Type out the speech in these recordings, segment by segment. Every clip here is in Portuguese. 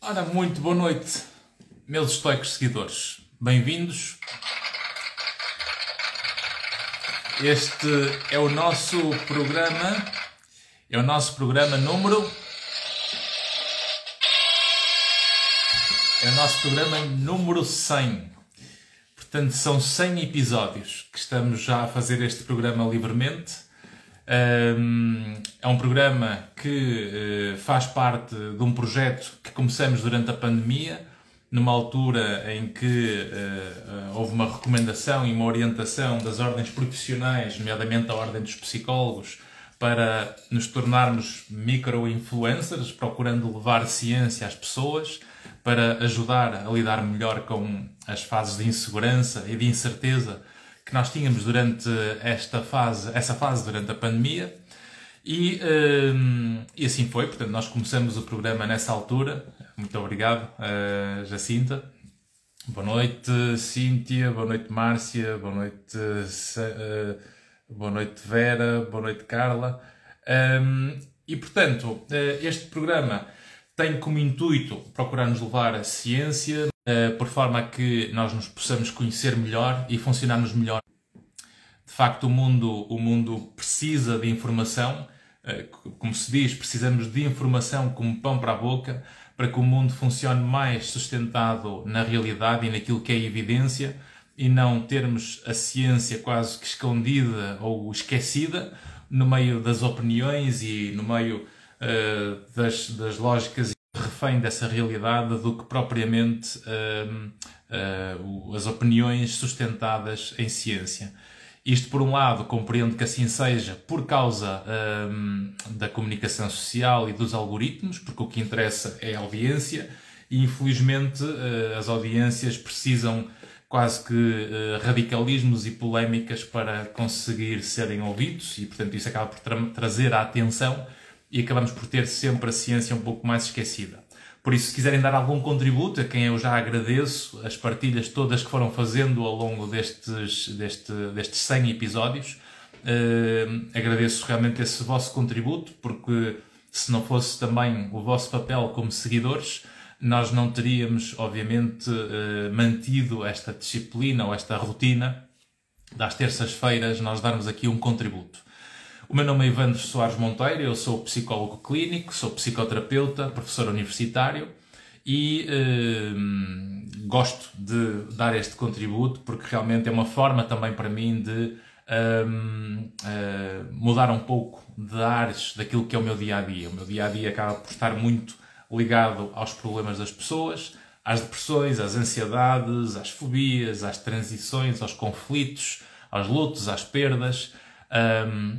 Ora, muito boa noite, meus estoicos seguidores. Bem-vindos. Este é o nosso programa. É o nosso programa número. É o nosso programa número 100. Portanto, são 100 episódios que estamos já a fazer este programa livremente. É um programa que faz parte de um projeto que começamos durante a pandemia, numa altura em que houve uma recomendação e uma orientação das ordens profissionais, nomeadamente a ordem dos psicólogos, para nos tornarmos micro-influencers, procurando levar ciência às pessoas, para ajudar a lidar melhor com as fases de insegurança e de incerteza que nós tínhamos durante essa fase durante a pandemia. E assim foi. Portanto, nós começamos o programa nessa altura. Muito obrigado, Jacinta. Boa noite, Cíntia. Boa noite, Márcia. Boa noite, Vera. Boa noite, Carla. E, portanto, este programa tem como intuito procurar nos levar a ciência, por forma a que nós nos possamos conhecer melhor e funcionarmos melhor. De facto, o mundo precisa de informação. Como se diz, precisamos de informação como pão para a boca, para que o mundo funcione mais sustentado na realidade e naquilo que é evidência, e não termos a ciência quase que escondida ou esquecida no meio das opiniões e no meio das lógicas, refém dessa realidade, do que propriamente as opiniões sustentadas em ciência. Isto, por um lado, compreendo que assim seja por causa da comunicação social e dos algoritmos, porque o que interessa é a audiência, e infelizmente as audiências precisam quase que radicalismos e polémicas para conseguir serem ouvidos, e portanto isso acaba por trazer a atenção, e acabamos por ter sempre a ciência um pouco mais esquecida. Por isso, se quiserem dar algum contributo, a quem eu já agradeço as partilhas todas que foram fazendo ao longo destes 100 episódios, agradeço realmente esse vosso contributo, porque se não fosse também o vosso papel como seguidores, nós não teríamos, obviamente, mantido esta disciplina ou esta rotina das terças-feiras, nós darmos aqui um contributo. O meu nome é Evandro Soares Monteiro, eu sou psicólogo clínico, sou psicoterapeuta, professor universitário e gosto de dar este contributo porque realmente é uma forma também para mim de mudar um pouco de ares daquilo que é o meu dia-a-dia. O meu dia-a-dia acaba por estar muito ligado aos problemas das pessoas, às depressões, às ansiedades, às fobias, às transições, aos conflitos, aos lutos, às perdas,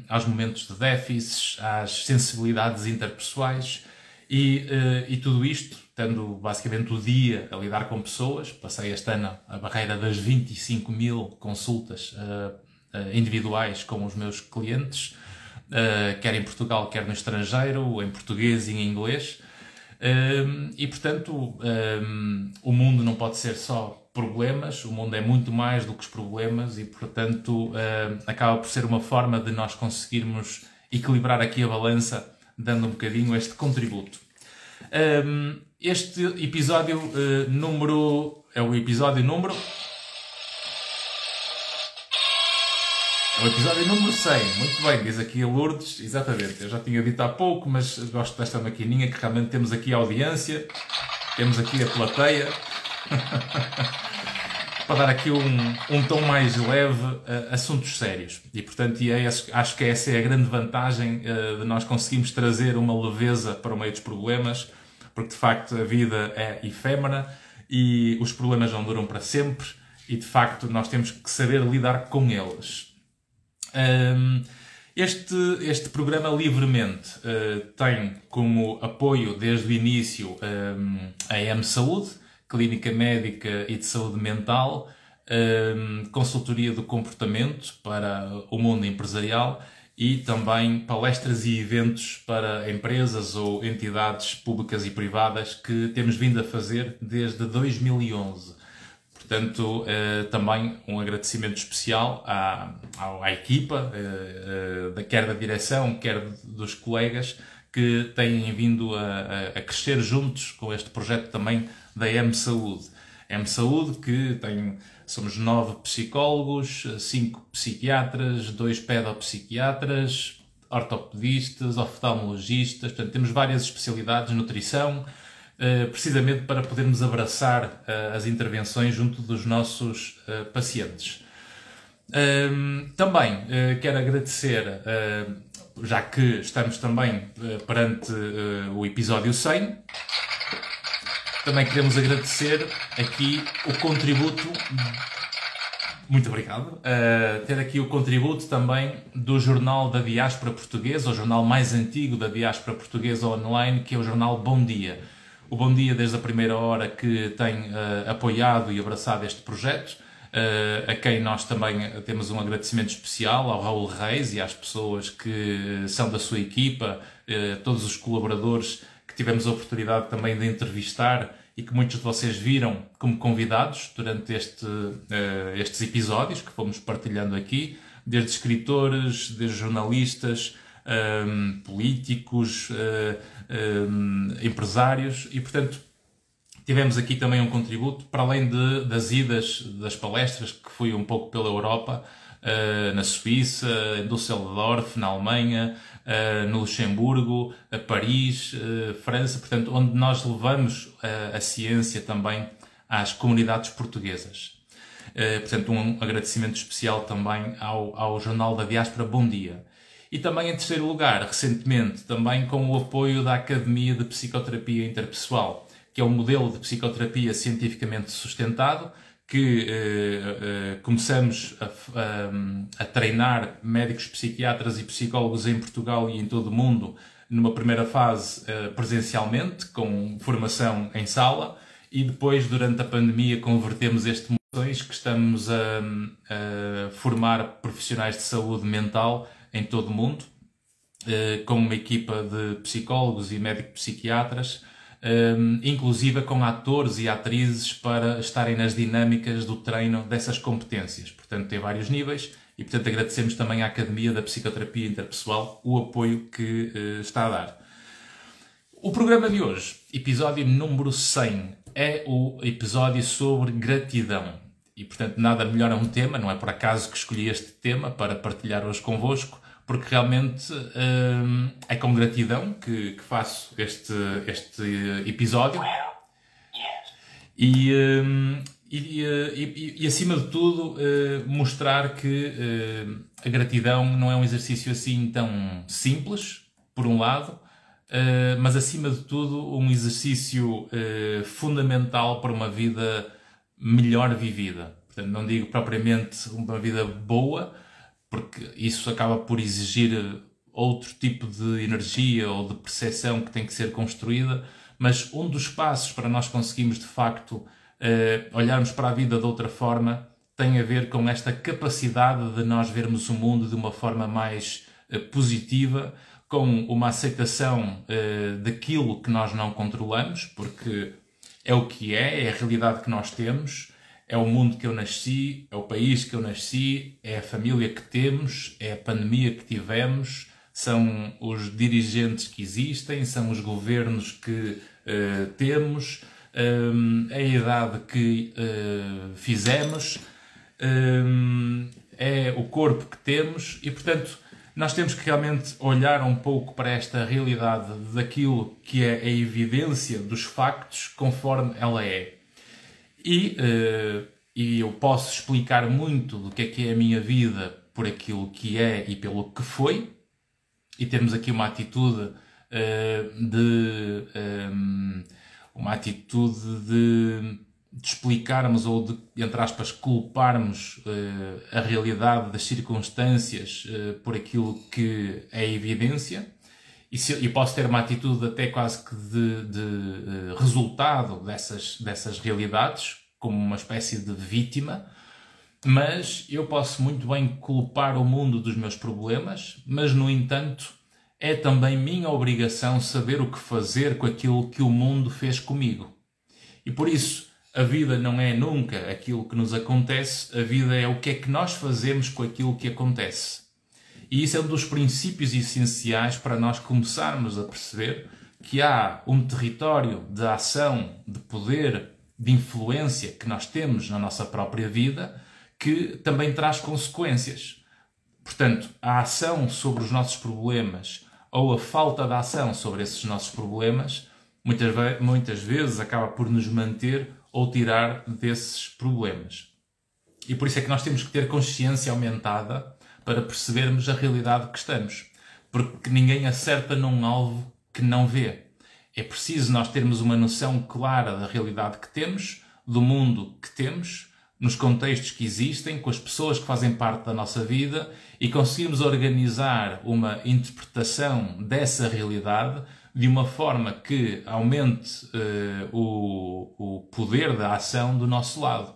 aos momentos de déficits, às sensibilidades interpessoais e tudo isto, tendo basicamente o dia a lidar com pessoas. Passei este ano a barreira das 25 mil consultas individuais com os meus clientes, quer em Portugal, quer no estrangeiro, em português e em inglês. E portanto, o mundo não pode ser só problemas, o mundo é muito mais do que os problemas e portanto acaba por ser uma forma de nós conseguirmos equilibrar aqui a balança, dando um bocadinho este contributo. Este episódio é o episódio número 100, muito bem, diz aqui a Lourdes, exatamente, eu já tinha dito há pouco, mas gosto desta maquininha, que realmente temos aqui a audiência, temos aqui a plateia, para dar aqui um tom mais leve a assuntos sérios. E portanto, acho que essa é a grande vantagem de nós conseguirmos trazer uma leveza para o meio dos problemas, porque de facto a vida é efêmera e os problemas não duram para sempre e de facto nós temos que saber lidar com eles. Este programa livremente tem como apoio desde o início a EM Saúde, Clínica Médica e de Saúde Mental, consultoria do comportamento para o mundo empresarial e também palestras e eventos para empresas ou entidades públicas e privadas que temos vindo a fazer desde 2011. Portanto, também um agradecimento especial à equipa, quer da direção, quer dos colegas, que têm vindo a crescer juntos com este projeto também da M-Saúde. M-Saúde, que somos 9 psicólogos, 5 psiquiatras, 2 pedopsiquiatras, ortopedistas, oftalmologistas, portanto temos várias especialidades, nutrição, precisamente para podermos abraçar as intervenções junto dos nossos pacientes. Também quero agradecer, já que estamos também perante o episódio 100, também queremos agradecer aqui o contributo, muito obrigado, ter aqui o contributo também do Jornal da Diáspora Portuguesa, o jornal mais antigo da Diáspora Portuguesa online, que é o jornal Bom Dia. O Bom Dia, desde a primeira hora, que tem apoiado e abraçado este projeto, a quem nós também temos um agradecimento especial, ao Raul Reis e às pessoas que são da sua equipa, todos os colaboradores que tivemos a oportunidade também de entrevistar e que muitos de vocês viram como convidados durante estes episódios que fomos partilhando aqui, desde escritores, desde jornalistas, políticos, empresários, e portanto tivemos aqui também um contributo, para além das idas das palestras, que fui um pouco pela Europa, na Suíça, em Düsseldorf, na Alemanha, no Luxemburgo, Paris, França, portanto, onde nós levamos a ciência também às comunidades portuguesas. Portanto, um agradecimento especial também ao Jornal da Diáspora Bom Dia. E também, em terceiro lugar, recentemente, também com o apoio da Academia de Psicoterapia Interpessoal, que é um modelo de psicoterapia cientificamente sustentado, que começamos a treinar médicos psiquiatras e psicólogos em Portugal e em todo o mundo, numa primeira fase presencialmente, com formação em sala, e depois, durante a pandemia, convertemos este modelo que estamos a formar profissionais de saúde mental em todo o mundo, com uma equipa de psicólogos e médico-psiquiatras, inclusive com atores e atrizes para estarem nas dinâmicas do treino dessas competências. Portanto, tem vários níveis e, portanto, agradecemos também à Academia da Psicoterapia Interpessoal o apoio que está a dar. O programa de hoje, episódio número 100, é o episódio sobre gratidão. E, portanto, nada melhor a um tema, não é por acaso que escolhi este tema para partilhar hoje convosco, porque realmente é com gratidão que faço este episódio. E acima de tudo, mostrar que a gratidão não é um exercício assim tão simples, por um lado, mas acima de tudo um exercício fundamental para uma vida melhor vivida. Portanto, não digo propriamente uma vida boa, porque isso acaba por exigir outro tipo de energia ou de percepção que tem que ser construída, mas um dos passos para nós conseguirmos de facto olharmos para a vida de outra forma tem a ver com esta capacidade de nós vermos o mundo de uma forma mais positiva, com uma aceitação daquilo que nós não controlamos, porque é o que é a realidade que nós temos. É o mundo que eu nasci, é o país que eu nasci, é a família que temos, é a pandemia que tivemos, são os dirigentes que existem, são os governos que temos, é a idade que fizemos, é o corpo que temos e, portanto, nós temos que realmente olhar um pouco para esta realidade daquilo que é a evidência dos factos conforme ela é. E eu posso explicar muito do que é a minha vida por aquilo que é e pelo que foi, e temos aqui uma atitude de explicarmos ou de, entre aspas, culparmos a realidade das circunstâncias por aquilo que é evidência. E posso ter uma atitude até quase que de resultado dessas realidades, como uma espécie de vítima, mas eu posso muito bem culpar o mundo dos meus problemas, mas, no entanto, é também minha obrigação saber o que fazer com aquilo que o mundo fez comigo. E por isso, a vida não é nunca aquilo que nos acontece, a vida é o que é que nós fazemos com aquilo que acontece. E isso é um dos princípios essenciais para nós começarmos a perceber que há um território de ação, de poder, de influência que nós temos na nossa própria vida, que também traz consequências. Portanto, a ação sobre os nossos problemas ou a falta de ação sobre esses nossos problemas muitas vezes acaba por nos manter ou tirar desses problemas. E por isso é que nós temos que ter consciência aumentada para percebermos a realidade que estamos. Porque ninguém acerta num alvo que não vê. É preciso nós termos uma noção clara da realidade que temos, do mundo que temos, nos contextos que existem, com as pessoas que fazem parte da nossa vida e conseguirmos organizar uma interpretação dessa realidade de uma forma que aumente o poder da ação do nosso lado.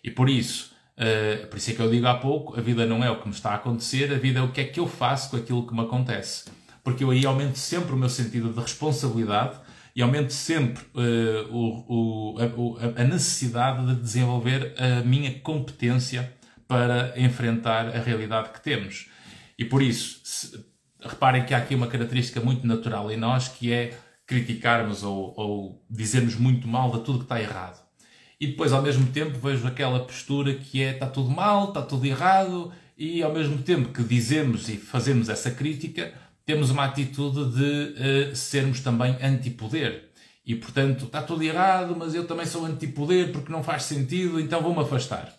E por isso é que eu digo há pouco, a vida não é o que me está a acontecer, a vida é o que é que eu faço com aquilo que me acontece. Porque eu aí aumento sempre o meu sentido de responsabilidade e aumento sempre a necessidade de desenvolver a minha competência para enfrentar a realidade que temos. E por isso, reparem que há aqui uma característica muito natural em nós, que é criticarmos ou dizermos muito mal de tudo que está errado. E depois, ao mesmo tempo, vejo aquela postura que é está tudo mal, está tudo errado, e ao mesmo tempo que dizemos e fazemos essa crítica, temos uma atitude de sermos também antipoder. E, portanto, está tudo errado, mas eu também sou antipoder porque não faz sentido, então vou-me afastar.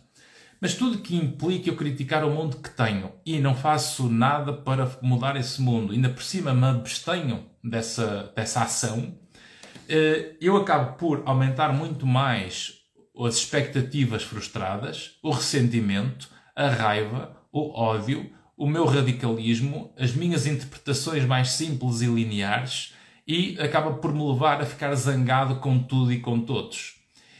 Mas tudo que implica eu criticar o mundo que tenho e não faço nada para mudar esse mundo, ainda por cima me abstenho dessa ação, eu acabo por aumentar muito mais as expectativas frustradas, o ressentimento, a raiva, o ódio, o meu radicalismo, as minhas interpretações mais simples e lineares e acaba por me levar a ficar zangado com tudo e com todos.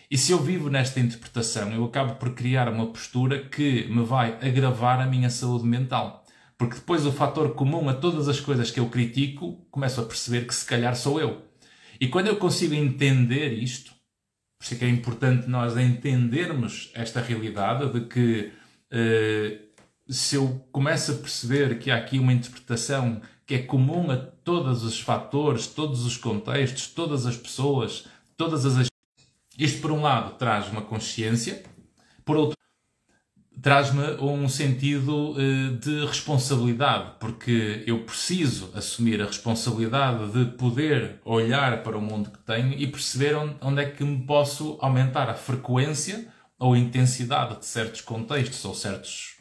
E se eu vivo nesta interpretação, eu acabo por criar uma postura que me vai agravar a minha saúde mental. Porque depois o fator comum a todas as coisas que eu critico, começo a perceber que se calhar sou eu. E quando eu consigo entender isto, por isso é que é importante nós entendermos esta realidade de que se eu começo a perceber que há aqui uma interpretação que é comum a todos os fatores, todos os contextos, todas as pessoas, todas as... Isto, por um lado, traz uma consciência, por outro, traz-me um sentido de responsabilidade, porque eu preciso assumir a responsabilidade de poder olhar para o mundo que tenho e perceber onde é que me posso aumentar a frequência ou a intensidade de certos contextos ou certos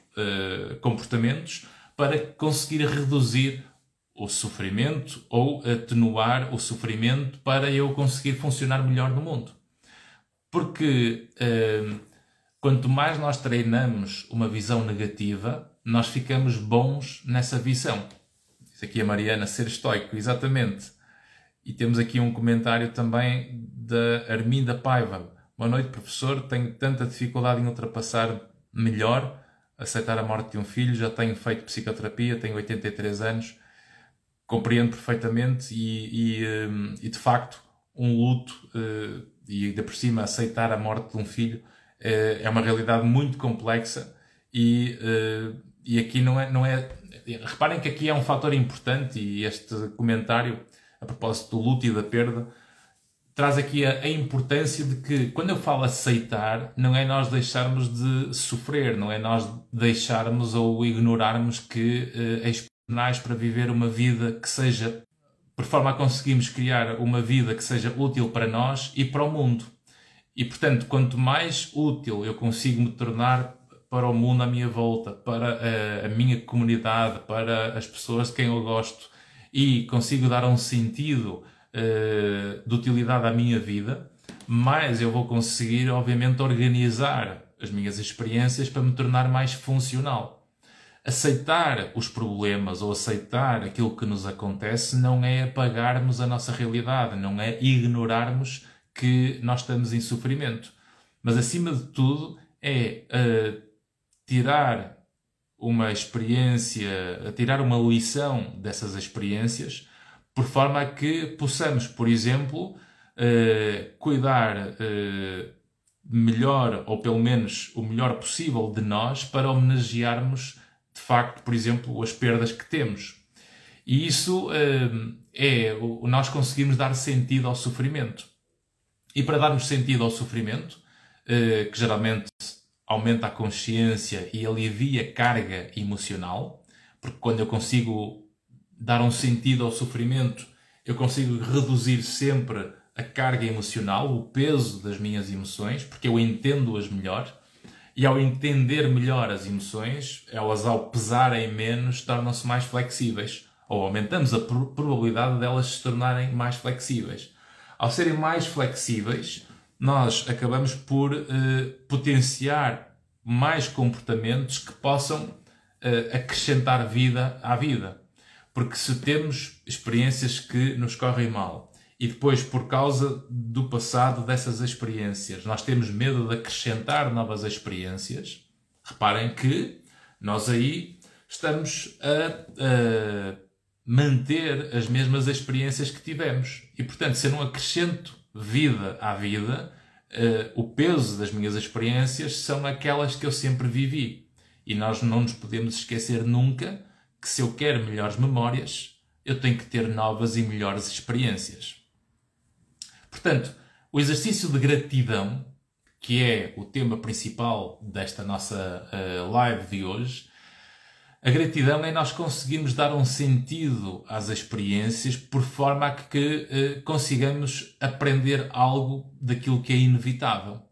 comportamentos para conseguir reduzir o sofrimento ou atenuar o sofrimento para eu conseguir funcionar melhor no mundo. Porque quanto mais nós treinamos uma visão negativa, nós ficamos bons nessa visão. Diz aqui a Mariana, ser estoico, exatamente. E temos aqui um comentário também da Arminda Paiva. Boa noite, professor. Tenho tanta dificuldade em ultrapassar melhor, aceitar a morte de um filho. Já tenho feito psicoterapia, tenho 83 anos. Compreendo perfeitamente e de facto, um luto e ainda por cima aceitar a morte de um filho é uma realidade muito complexa e aqui não é... Reparem que aqui é um fator importante e este comentário, a propósito do luto e da perda, traz aqui a importância de que, quando eu falo aceitar, não é nós deixarmos de sofrer, não é nós deixarmos ou ignorarmos que para viver uma vida que seja, por forma a conseguirmos criar uma vida que seja útil para nós e para o mundo. E, portanto, quanto mais útil eu consigo me tornar para o mundo à minha volta, para a minha comunidade, para as pessoas de quem eu gosto, e consigo dar um sentido de utilidade à minha vida, mais eu vou conseguir, obviamente, organizar as minhas experiências para me tornar mais funcional. Aceitar os problemas ou aceitar aquilo que nos acontece não é apagarmos a nossa realidade, não é ignorarmos que nós estamos em sofrimento. Mas, acima de tudo, é tirar uma experiência, tirar uma lição dessas experiências, por forma a que possamos, por exemplo, cuidar melhor, ou pelo menos o melhor possível de nós, para homenagearmos de de facto, por exemplo, as perdas que temos. E isso nós conseguimos dar sentido ao sofrimento. E para darmos sentido ao sofrimento, que geralmente aumenta a consciência e alivia a carga emocional, porque quando eu consigo dar um sentido ao sofrimento, eu consigo reduzir sempre a carga emocional, o peso das minhas emoções, porque eu entendo-as melhor. E ao entender melhor as emoções, elas ao pesarem menos, tornam-se mais flexíveis. Ou aumentamos a probabilidade delas se tornarem mais flexíveis. Ao serem mais flexíveis, nós acabamos por potenciar mais comportamentos que possam acrescentar vida à vida. Porque se temos experiências que nos correm mal e depois, por causa do passado dessas experiências, nós temos medo de acrescentar novas experiências, reparem que nós aí estamos a manter as mesmas experiências que tivemos. E, portanto, se eu não acrescento vida à vida, o peso das minhas experiências são aquelas que eu sempre vivi. E nós não nos podemos esquecer nunca que se eu quero melhores memórias, eu tenho que ter novas e melhores experiências. Portanto, o exercício de gratidão, que é o tema principal desta nossa live de hoje, a gratidão é nós conseguirmos dar um sentido às experiências por forma a que consigamos aprender algo daquilo que é inevitável.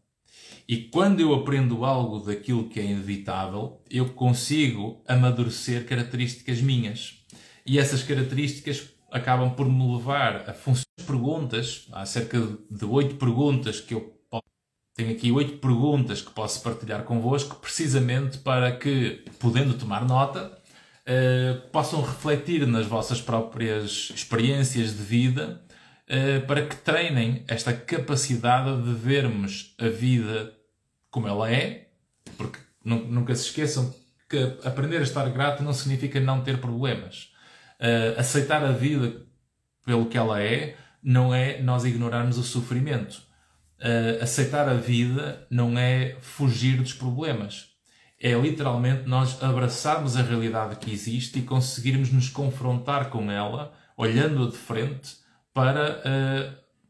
E quando eu aprendo algo daquilo que é inevitável, eu consigo amadurecer características minhas. E essas características acabam por me levar a funcionar perguntas. Há cerca de 8 perguntas que eu tenho aqui 8 perguntas que posso partilhar convosco, precisamente para que, podendo tomar nota, possam refletir nas vossas próprias experiências de vida, para que treinem esta capacidade de vermos a vida como ela é, porque nunca se esqueçam que aprender a estar grato não significa não ter problemas. Aceitar a vida pelo que ela é não é nós ignorarmos o sofrimento. Aceitar a vida não é fugir dos problemas. É literalmente nós abraçarmos a realidade que existe e conseguirmos nos confrontar com ela, olhando-a de frente, para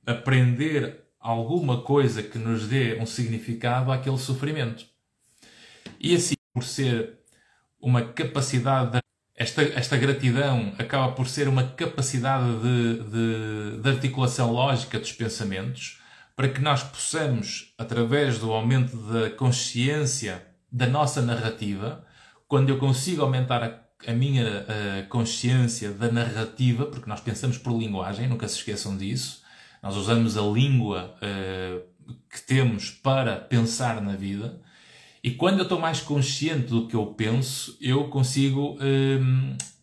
aprender alguma coisa que nos dê um significado àquele sofrimento. E assim, por ser uma capacidade, esta gratidão acaba por ser uma capacidade de articulação lógica dos pensamentos, para que nós possamos, através do aumento da consciência da nossa narrativa, quando eu consigo aumentar a minha consciência da narrativa, porque nós pensamos por linguagem, nunca se esqueçam disso, nós usamos a língua que temos para pensar na vida, e quando eu estou mais consciente do que eu penso, eu consigo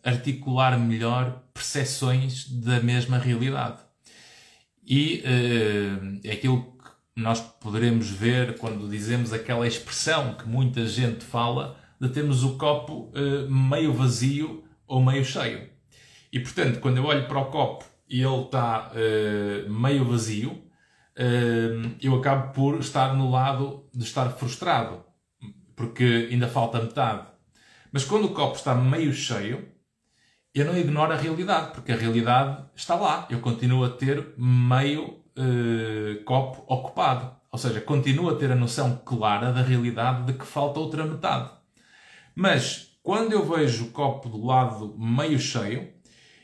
articular melhor percepções da mesma realidade. E é aquilo que nós poderemos ver quando dizemos aquela expressão que muita gente fala de termos o copo meio vazio ou meio cheio. E, portanto, quando eu olho para o copo e ele está meio vazio, eu acabo por estar no lado de estar frustrado, porque ainda falta metade. Mas quando o copo está meio cheio, eu não ignoro a realidade, porque a realidade está lá. Eu continuo a ter meio copo ocupado. Ou seja, continuo a ter a noção clara da realidade de que falta outra metade. Mas, quando eu vejo o copo do lado meio cheio,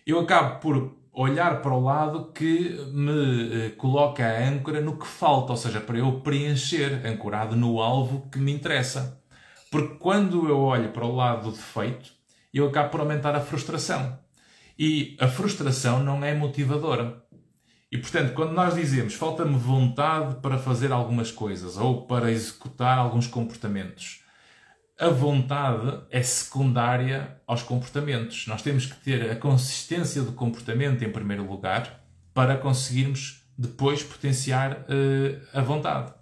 eu acabo por olhar para o lado que me coloca a âncora no que falta. Ou seja, para eu preencher, ancorado no alvo que me interessa. Porque quando eu olho para o lado do defeito, eu acabo por aumentar a frustração. E a frustração não é motivadora. E, portanto, quando nós dizemos falta-me vontade para fazer algumas coisas ou para executar alguns comportamentos, a vontade é secundária aos comportamentos. Nós temos que ter a consistência do comportamento em primeiro lugar para conseguirmos depois potenciar a vontade.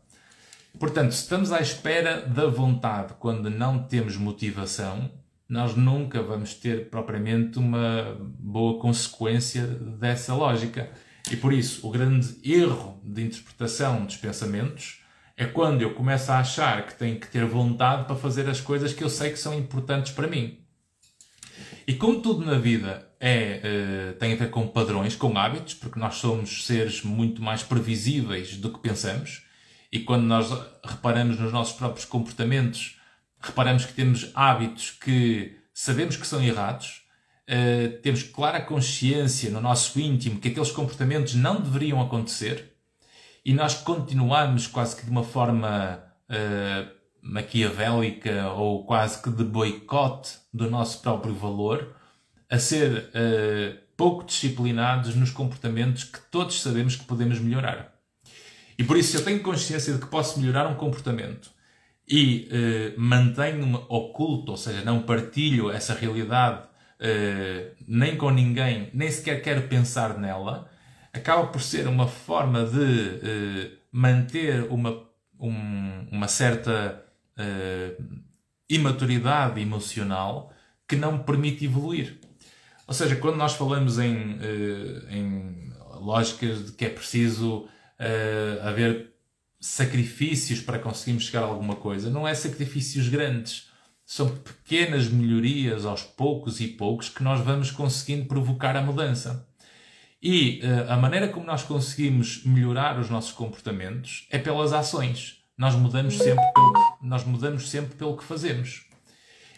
Portanto, se estamos à espera da vontade quando não temos motivação, nós nunca vamos ter propriamente uma boa consequência dessa lógica. E por isso, o grande erro de interpretação dos pensamentos é quando eu começo a achar que tenho que ter vontade para fazer as coisas que eu sei que são importantes para mim. E como tudo na vida tem a ver com padrões, com hábitos, porque nós somos seres muito mais previsíveis do que pensamos, e quando nós reparamos nos nossos próprios comportamentos, reparamos que temos hábitos que sabemos que são errados, temos clara consciência no nosso íntimo que aqueles comportamentos não deveriam acontecer, e nós continuamos quase que de uma forma maquiavélica ou quase que de boicote do nosso próprio valor, a ser pouco disciplinados nos comportamentos que todos sabemos que podemos melhorar. E por isso, se eu tenho consciência de que posso melhorar um comportamento e mantenho-me oculto, ou seja, não partilho essa realidade nem com ninguém, nem sequer quero pensar nela, acaba por ser uma forma de manter uma certa imaturidade emocional que não me permite evoluir. Ou seja, quando nós falamos em lógicas de que é preciso haver sacrifícios para conseguirmos chegar a alguma coisa, não é sacrifícios grandes. São pequenas melhorias aos poucos e poucos que nós vamos conseguindo provocar a mudança. E a maneira como nós conseguimos melhorar os nossos comportamentos é pelas ações. Nós mudamos sempre pelo que fazemos.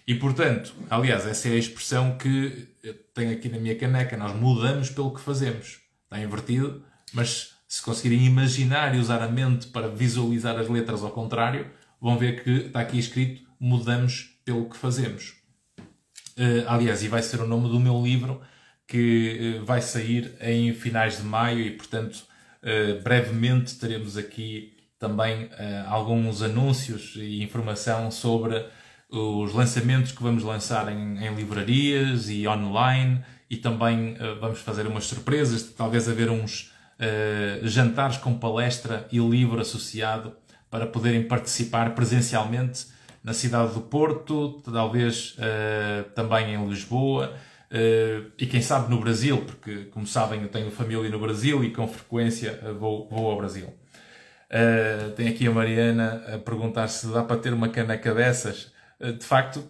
E, portanto, aliás, essa é a expressão que eu tenho aqui na minha caneca. Nós mudamos pelo que fazemos. Está invertido, mas se conseguirem imaginar e usar a mente para visualizar as letras ao contrário, vão ver que está aqui escrito mudamos pelo que fazemos. Aliás, e vai ser o nome do meu livro, que vai sair em finais de maio e, portanto, brevemente teremos aqui também alguns anúncios e informação sobre os lançamentos que vamos lançar em livrarias e online, e também vamos fazer umas surpresas, talvez haver uns jantares com palestra e livro associado para poderem participar presencialmente na cidade do Porto, talvez também em Lisboa, e quem sabe no Brasil, porque, como sabem, eu tenho família no Brasil e com frequência vou ao Brasil. Tem aqui a Mariana a perguntar se dá para ter uma caneca dessas. De facto,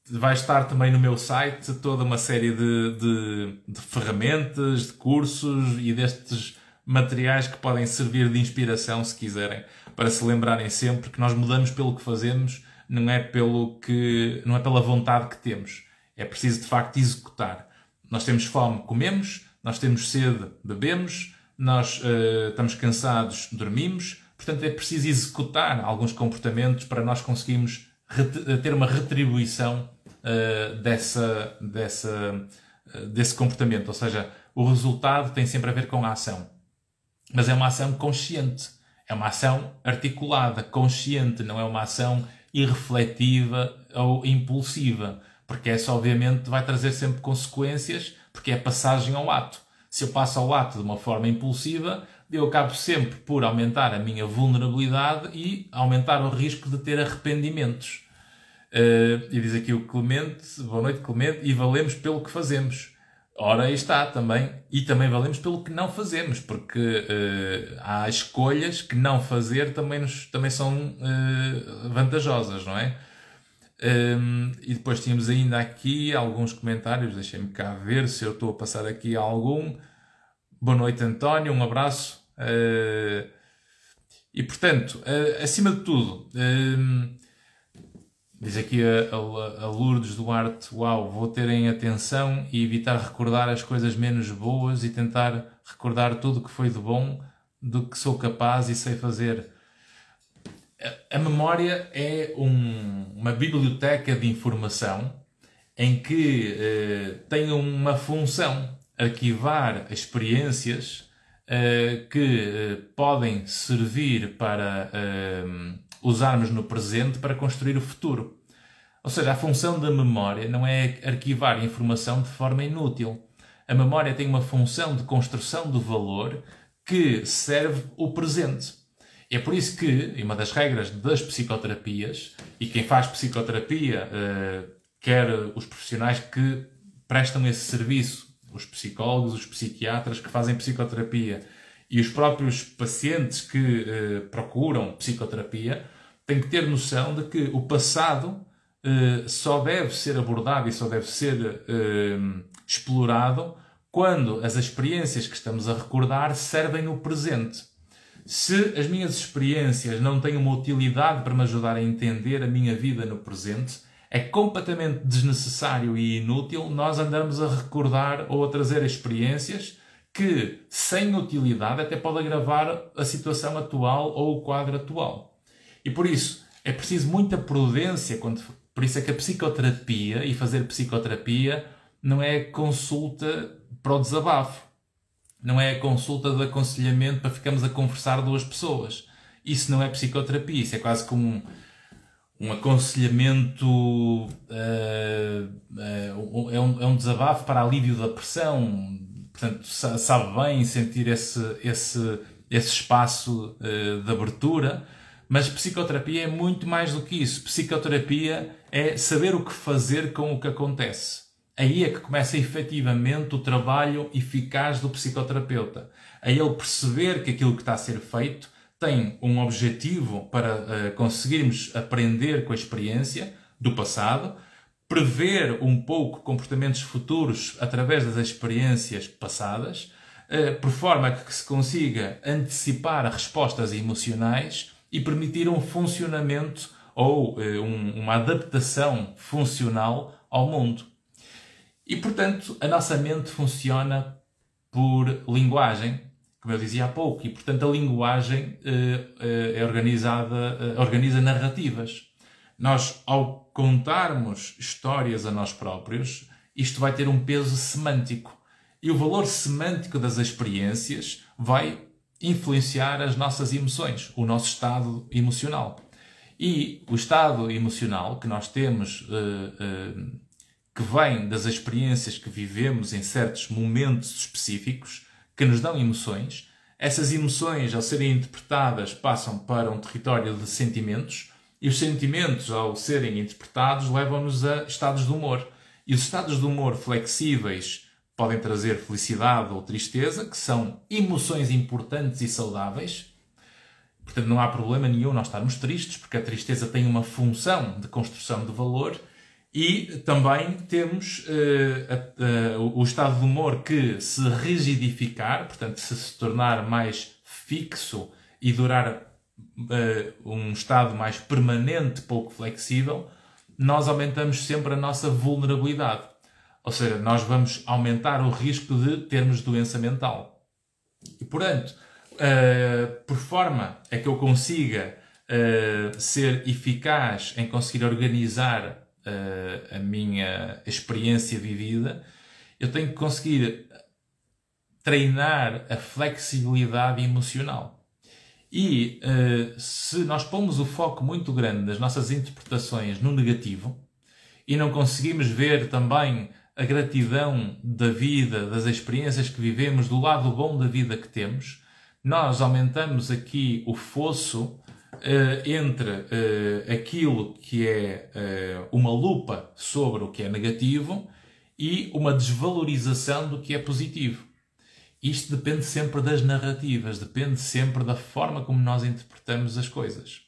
vai estar também no meu site toda uma série de ferramentas, de cursos e destes materiais que podem servir de inspiração, se quiserem, para se lembrarem sempre que nós mudamos pelo que fazemos, não é pela vontade que temos. É preciso, de facto, executar. Nós temos fome, comemos. Nós temos sede, bebemos. Nós estamos cansados, dormimos. Portanto, é preciso executar alguns comportamentos para nós conseguirmos ter uma retribuição desse comportamento. Ou seja, o resultado tem sempre a ver com a ação. Mas é uma ação consciente. É uma ação articulada, consciente. Não é uma ação irrefletiva ou impulsiva. Porque essa, obviamente, vai trazer sempre consequências, porque é passagem ao ato. Se eu passo ao ato de uma forma impulsiva, eu acabo sempre por aumentar a minha vulnerabilidade e aumentar o risco de ter arrependimentos. E diz aqui o Clemente, boa noite Clemente, e valemos pelo que fazemos. Ora, aí está também. E também valemos pelo que não fazemos, porque há escolhas que não fazer também são vantajosas, não é? E depois tínhamos ainda aqui alguns comentários, deixem-me cá ver se eu estou a passar aqui algum. Boa noite António, um abraço. E portanto, acima de tudo, diz aqui a Lourdes Duarte, uau, vou ter em atenção e evitar recordar as coisas menos boas e tentar recordar tudo o que foi de bom, do que sou capaz e sei fazer. A memória é uma biblioteca de informação em que tem uma função, arquivar experiências que podem servir para usarmos no presente para construir o futuro. Ou seja, a função da memória não é arquivar informação de forma inútil. A memória tem uma função de construção de valor que serve o presente. É por isso que, uma das regras das psicoterapias, e quem faz psicoterapia, quer os profissionais que prestam esse serviço, os psicólogos, os psiquiatras que fazem psicoterapia e os próprios pacientes que procuram psicoterapia, têm que ter noção de que o passado só deve ser abordado e só deve ser explorado quando as experiências que estamos a recordar servem no presente. Se as minhas experiências não têm uma utilidade para me ajudar a entender a minha vida no presente, é completamente desnecessário e inútil nós andarmos a recordar ou a trazer experiências que, sem utilidade, até pode agravar a situação atual ou o quadro atual. E por isso, é preciso muita prudência. Por isso é que a psicoterapia e fazer psicoterapia não é consulta para o desabafo. Não é a consulta de aconselhamento para ficarmos a conversar duas pessoas. Isso não é psicoterapia. Isso é quase como um aconselhamento, é um desabafo para alívio da pressão. Portanto, sabe bem sentir esse espaço de abertura. Mas psicoterapia é muito mais do que isso. Psicoterapia é saber o que fazer com o que acontece. Aí é que começa efetivamente o trabalho eficaz do psicoterapeuta. A ele perceber que aquilo que está a ser feito tem um objetivo para conseguirmos aprender com a experiência do passado, prever um pouco comportamentos futuros através das experiências passadas, por forma que se consiga antecipar respostas emocionais e permitir um funcionamento ou uma adaptação funcional ao mundo. E, portanto, a nossa mente funciona por linguagem, como eu dizia há pouco, e, portanto, a linguagem organiza narrativas. Nós, ao contarmos histórias a nós próprios, isto vai ter um peso semântico. E o valor semântico das experiências vai influenciar as nossas emoções, o nosso estado emocional. E o estado emocional que nós temos, que vem das experiências que vivemos em certos momentos específicos, que nos dão emoções, essas emoções, ao serem interpretadas, passam para um território de sentimentos, e os sentimentos, ao serem interpretados, levam-nos a estados de humor. E os estados de humor flexíveis podem trazer felicidade ou tristeza, que são emoções importantes e saudáveis. Portanto, não há problema nenhum nós estarmos tristes, porque a tristeza tem uma função de construção de valor. E também temos o estado de humor que, se rigidificar, portanto, se tornar mais fixo e durar um estado mais permanente, pouco flexível, nós aumentamos sempre a nossa vulnerabilidade. Ou seja, nós vamos aumentar o risco de termos doença mental. E, portanto, por forma a que eu consiga ser eficaz em conseguir organizar a minha experiência vivida, eu tenho que conseguir treinar a flexibilidade emocional. E se nós pomos o foco muito grande das nossas interpretações no negativo e não conseguimos ver também a gratidão da vida, das experiências que vivemos, do lado bom da vida que temos, nós aumentamos aqui o fosso entre aquilo que é uma lupa sobre o que é negativo e uma desvalorização do que é positivo. Isto depende sempre das narrativas, depende sempre da forma como nós interpretamos as coisas.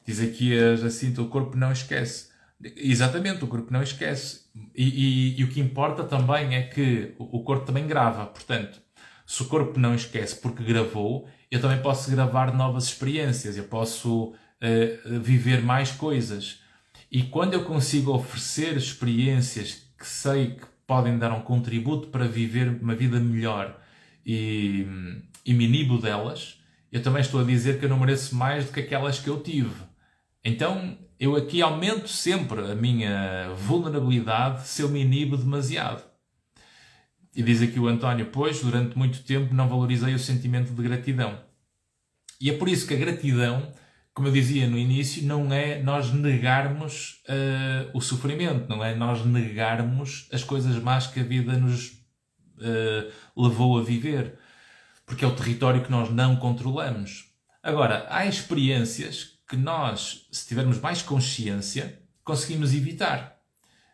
Diz aqui a Jacinta, o corpo não esquece. Exatamente, o corpo não esquece. E o que importa também é que o corpo também grava. Portanto, se o corpo não esquece porque gravou, eu também posso gravar novas experiências, eu posso viver mais coisas. E quando eu consigo oferecer experiências que sei que podem dar um contributo para viver uma vida melhor e me inibo delas, eu também estou a dizer que eu não mereço mais do que aquelas que eu tive. Então, eu aqui aumento sempre a minha vulnerabilidade se eu me inibo demasiado. E diz aqui o António, pois, durante muito tempo não valorizei o sentimento de gratidão. E é por isso que a gratidão, como eu dizia no início, não é nós negarmos o sofrimento, não é nós negarmos as coisas más que a vida nos levou a viver, porque é o território que nós não controlamos. Agora, há experiências que nós, se tivermos mais consciência, conseguimos evitar.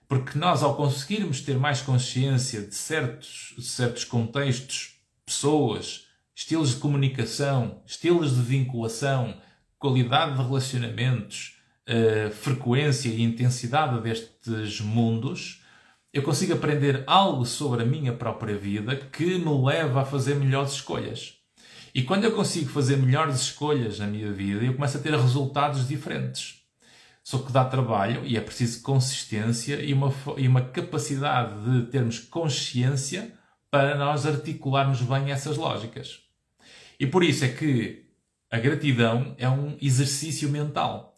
Porque nós, ao conseguirmos ter mais consciência de certos contextos, pessoas, estilos de comunicação, estilos de vinculação, qualidade de relacionamentos, frequência e intensidade destes mundos, eu consigo aprender algo sobre a minha própria vida que me leva a fazer melhores escolhas. E quando eu consigo fazer melhores escolhas na minha vida, eu começo a ter resultados diferentes. Só que dá trabalho e é preciso consistência e uma capacidade de termos consciência para nós articularmos bem essas lógicas. E por isso é que a gratidão é um exercício mental.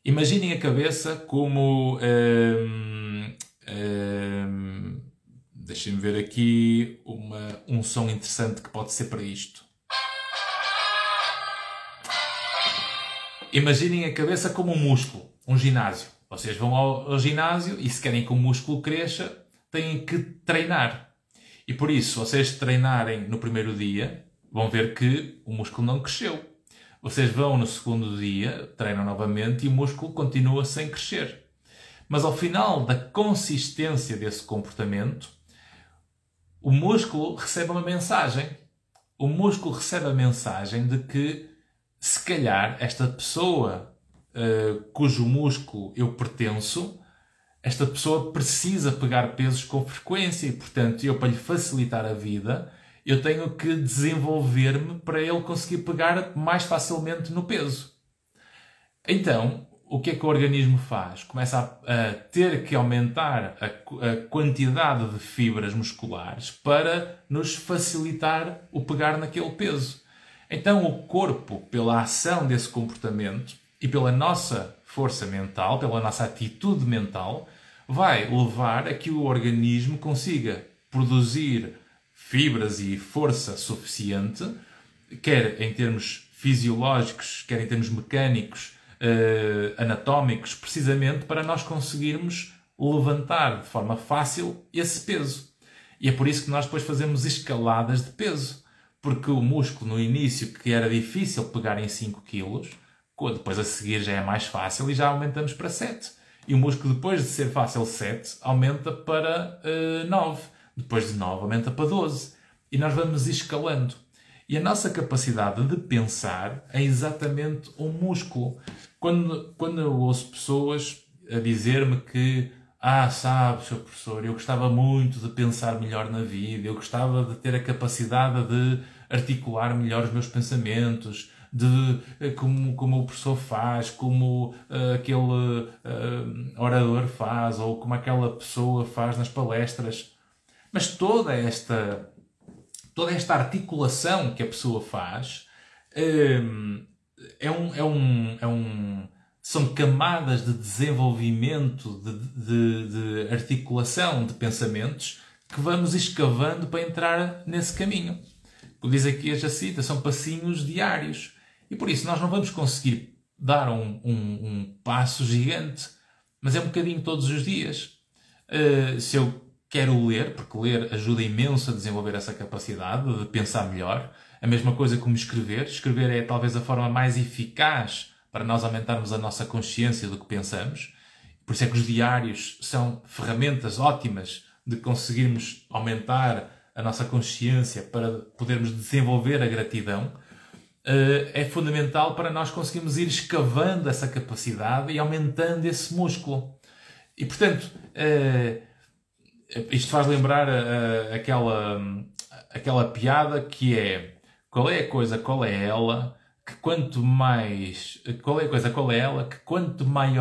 Imaginem a cabeça como... deixem-me ver aqui um som interessante que pode ser para isto. Imaginem a cabeça como um músculo, um ginásio. Vocês vão ao ginásio e se querem que o músculo cresça, têm que treinar. E por isso, se vocês treinarem no primeiro dia, vão ver que o músculo não cresceu. Vocês vão no segundo dia, treinam novamente e o músculo continua sem crescer. Mas ao final da consistência desse comportamento, o músculo recebe uma mensagem. O músculo recebe a mensagem de que, se calhar, esta pessoa cujo músculo eu pertenço, esta pessoa precisa pegar pesos com frequência e, portanto, eu, para lhe facilitar a vida, eu tenho que desenvolver-me para ele conseguir pegar mais facilmente no peso. Então, o que é que o organismo faz? Começa a ter que aumentar a quantidade de fibras musculares para nos facilitar o pegar naquele peso. Então, o corpo, pela ação desse comportamento e pela nossa força mental, pela nossa atitude mental, vai levar a que o organismo consiga produzir fibras e força suficiente, quer em termos fisiológicos, quer em termos mecânicos, anatómicos, precisamente para nós conseguirmos levantar de forma fácil esse peso. E é por isso que nós depois fazemos escaladas de peso. Porque o músculo, no início, que era difícil pegar em 5 kg, depois a seguir já é mais fácil e já aumentamos para 7. E o músculo, depois de ser fácil 7, aumenta para 9. Depois de 9, aumenta para 12. E nós vamos escalando. E a nossa capacidade de pensar é exatamente um músculo. Quando eu ouço pessoas a dizer-me que sabe, Sr. Professor, eu gostava muito de pensar melhor na vida, eu gostava de ter a capacidade de articular melhor os meus pensamentos, como o professor faz, como aquele orador faz, ou como aquela pessoa faz nas palestras. Mas toda esta articulação que a pessoa faz são camadas de desenvolvimento, de articulação de pensamentos que vamos escavando para entrar nesse caminho. Como diz aqui a Jacita, são passinhos diários. E por isso nós não vamos conseguir dar um passo gigante, mas é um bocadinho todos os dias. Se eu quero ler, porque ler ajuda imenso a desenvolver essa capacidade de pensar melhor, a mesma coisa como escrever. Escrever é talvez a forma mais eficaz para nós aumentarmos a nossa consciência do que pensamos. Por isso é que os diários são ferramentas ótimas de conseguirmos aumentar a nossa consciência para podermos desenvolver a gratidão. É fundamental para nós conseguirmos ir escavando essa capacidade e aumentando esse músculo. E, portanto, isto faz lembrar aquela piada que é: qual é a coisa, qual é ela, que quanto mais... Qual é a coisa, qual é ela, que quanto mais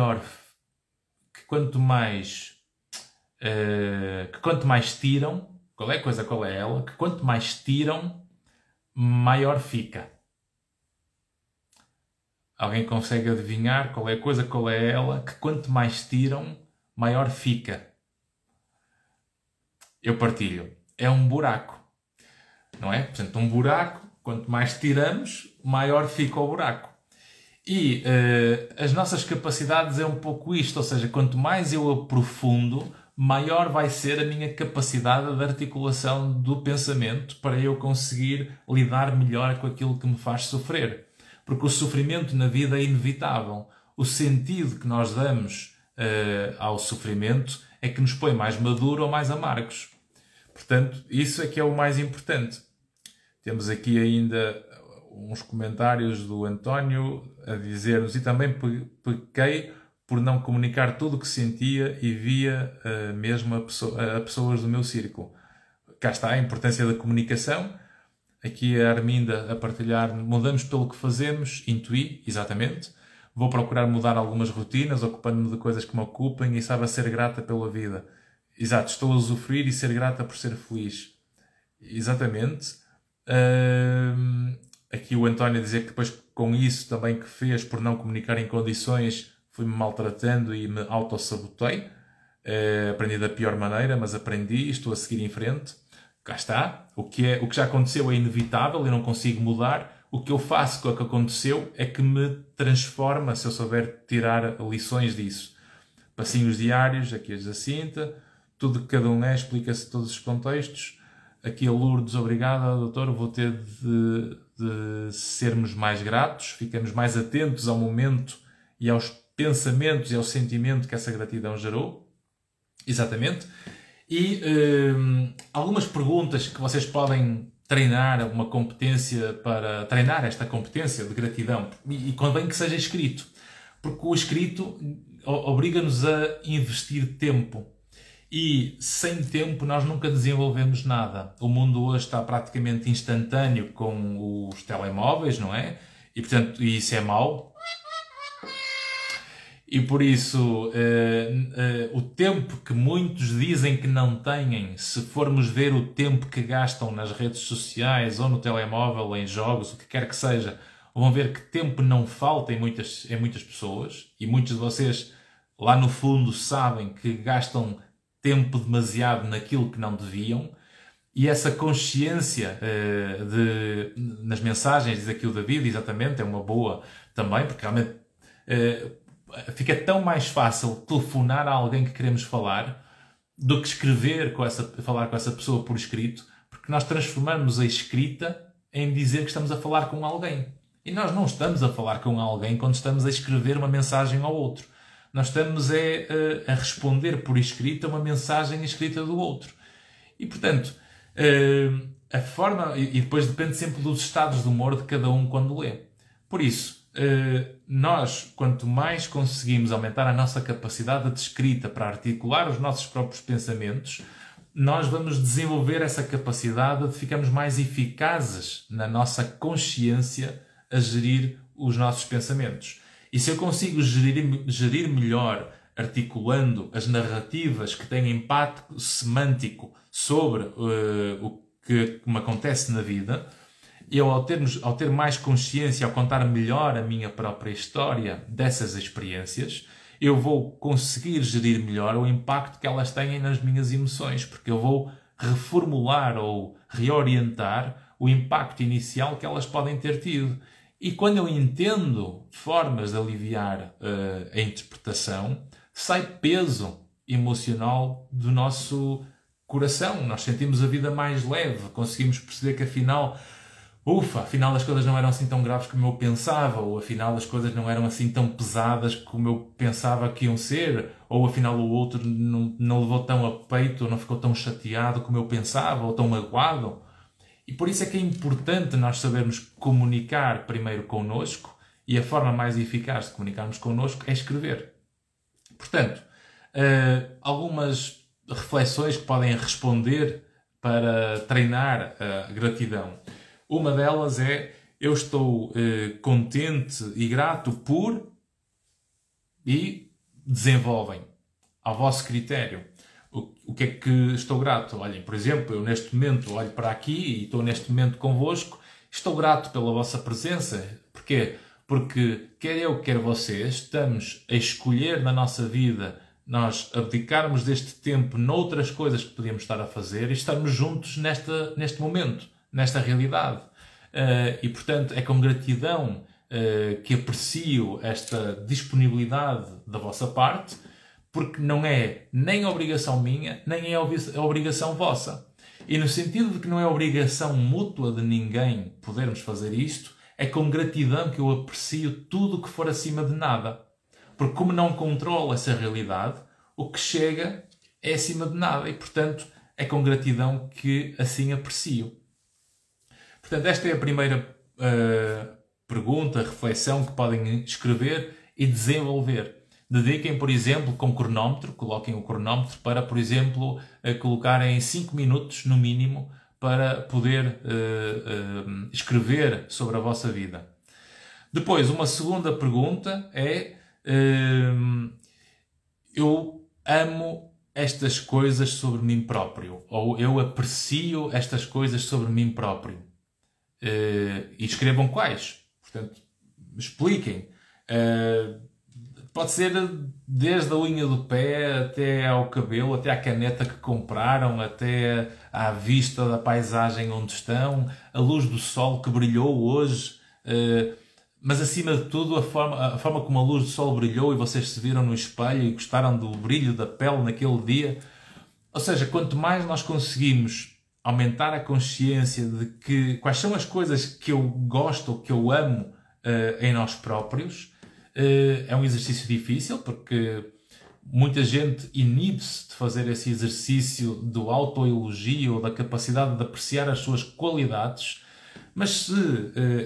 tiram... Qual é a coisa, qual é ela, que quanto mais tiram, maior fica. Alguém consegue adivinhar qual é a coisa, qual é ela, que quanto mais tiram, maior fica? Eu partilho. É um buraco. Não é? Portanto, um buraco, quanto mais tiramos, maior fica o buraco. E as nossas capacidades é um pouco isto. Ou seja, quanto mais eu aprofundo, maior vai ser a minha capacidade de articulação do pensamento para eu conseguir lidar melhor com aquilo que me faz sofrer. Porque o sofrimento na vida é inevitável. O sentido que nós damos ao sofrimento é que nos põe mais maduro ou mais amargos. Portanto, isso é que é o mais importante. Temos aqui ainda uns comentários do António a dizer-nos: e também pequei por não comunicar tudo o que sentia e via mesmo a pessoas do meu círculo. Cá está a importância da comunicação. Aqui a Arminda a partilhar: mudamos pelo que fazemos, intuí, exatamente. Vou procurar mudar algumas rotinas, ocupando-me de coisas que me ocupem e saiba ser grata pela vida. Exato, estou a usufruir e ser grata por ser feliz. Exatamente. Aqui o António a dizer que depois com isso também que fez por não comunicar em condições, fui-me maltratando e me autossabotei. Aprendi da pior maneira, mas aprendi e estou a seguir em frente. Cá está. O que já aconteceu é inevitável, eu não consigo mudar. O que eu faço com o que aconteceu é que me transforma, se eu souber tirar lições disso. Passinhos diários, aqui a Jacinta. Tudo que cada um é, explica-se todos os contextos. Aqui a Lourdes: obrigada, doutor. Vou ter de sermos mais gratos, ficamos mais atentos ao momento e aos pensamentos e ao sentimento que essa gratidão gerou. Exatamente. E algumas perguntas que vocês podem treinar uma competência para treinar esta competência de gratidão. E convém que seja escrito. Porque o escrito obriga-nos a investir tempo. E sem tempo nós nunca desenvolvemos nada. O mundo hoje está praticamente instantâneo com os telemóveis, não é? E portanto isso é mau. E por isso, o tempo que muitos dizem que não têm, se formos ver o tempo que gastam nas redes sociais ou no telemóvel, em jogos, o que quer que seja, vão ver que tempo não falta em muitas pessoas. E muitos de vocês, lá no fundo, sabem que gastam tempo demasiado naquilo que não deviam. E essa consciência nas mensagens, diz aqui o David, exatamente, é uma boa também, porque realmente fica tão mais fácil telefonar a alguém que queremos falar do que falar com essa pessoa por escrito, porque nós transformamos a escrita em dizer que estamos a falar com alguém. E nós não estamos a falar com alguém quando estamos a escrever uma mensagem ao outro. Nós estamos a responder por escrita uma mensagem escrita do outro. E, portanto, a forma... E depois depende sempre dos estados de humor de cada um quando lê. Por isso, nós, quanto mais conseguimos aumentar a nossa capacidade de escrita para articular os nossos próprios pensamentos, nós vamos desenvolver essa capacidade de ficarmos mais eficazes na nossa consciência a gerir os nossos pensamentos. E se eu consigo gerir melhor articulando as narrativas que têm impacto semântico sobre o que me acontece na vida, eu, ao ter mais consciência, ao contar melhor a minha própria história dessas experiências, eu vou conseguir gerir melhor o impacto que elas têm nas minhas emoções, porque eu vou reformular ou reorientar o impacto inicial que elas podem ter tido. E quando eu entendo formas de aliviar a interpretação, sai peso emocional do nosso coração. Nós sentimos a vida mais leve, conseguimos perceber que afinal as coisas não eram assim tão graves como eu pensava, ou afinal as coisas não eram assim tão pesadas como eu pensava que iam ser, ou afinal o outro não levou tão a peito, ou não ficou tão chateado como eu pensava, ou tão magoado. E por isso é que é importante nós sabermos comunicar primeiro connosco, e a forma mais eficaz de comunicarmos connosco é escrever. Portanto, algumas reflexões que podem responder para treinar a gratidão. Uma delas é: eu estou contente e grato por... E desenvolvem ao vosso critério. O que é que estou grato? Olhem, por exemplo, eu neste momento olho para aqui e estou neste momento convosco. Estou grato pela vossa presença. Porquê? Porque quer eu, quer vocês, estamos a escolher na nossa vida nós abdicarmos deste tempo noutras coisas que podíamos estar a fazer e estarmos juntos neste momento, nesta realidade. E, portanto, é com gratidão que aprecio esta disponibilidade da vossa parte, porque não é nem obrigação minha, nem é obrigação vossa. E no sentido de que não é obrigação mútua de ninguém podermos fazer isto, é com gratidão que eu aprecio tudo o que for acima de nada. Porque como não controlo essa realidade, o que chega é acima de nada e, portanto, é com gratidão que assim aprecio. Portanto, esta é a primeira pergunta, reflexão que podem escrever e desenvolver. Dediquem, por exemplo, com cronómetro, coloquem o cronómetro para, por exemplo, colocarem 5 minutos no mínimo para poder escrever sobre a vossa vida. Depois, uma segunda pergunta é: eu amo estas coisas sobre mim próprio, ou eu aprecio estas coisas sobre mim próprio. E escrevam quais. Portanto, expliquem. Pode ser desde a unha do pé até ao cabelo, até à caneta que compraram, até à vista da paisagem onde estão, a luz do sol que brilhou hoje, mas acima de tudo a forma como a luz do sol brilhou e vocês se viram no espelho e gostaram do brilho da pele naquele dia. Ou seja, quanto mais nós conseguimos aumentar a consciência de quais são as coisas que eu gosto, que eu amo em nós próprios. É um exercício difícil porque muita gente inibe-se de fazer esse exercício do autoelogio ou da capacidade de apreciar as suas qualidades, mas se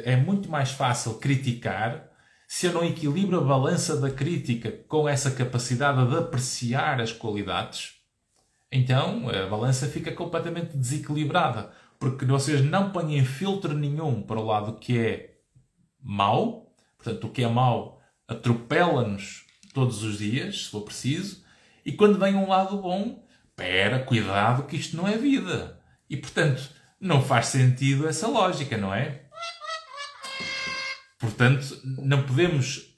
é muito mais fácil criticar, se eu não equilibro a balança da crítica com essa capacidade de apreciar as qualidades, então a balança fica completamente desequilibrada, porque vocês não põem filtro nenhum para o lado que é mau. Portanto, o que é mau atropela-nos todos os dias, se for preciso, e quando vem um lado bom, cuidado que isto não é vida. E, portanto, não faz sentido essa lógica, não é? Portanto, não podemos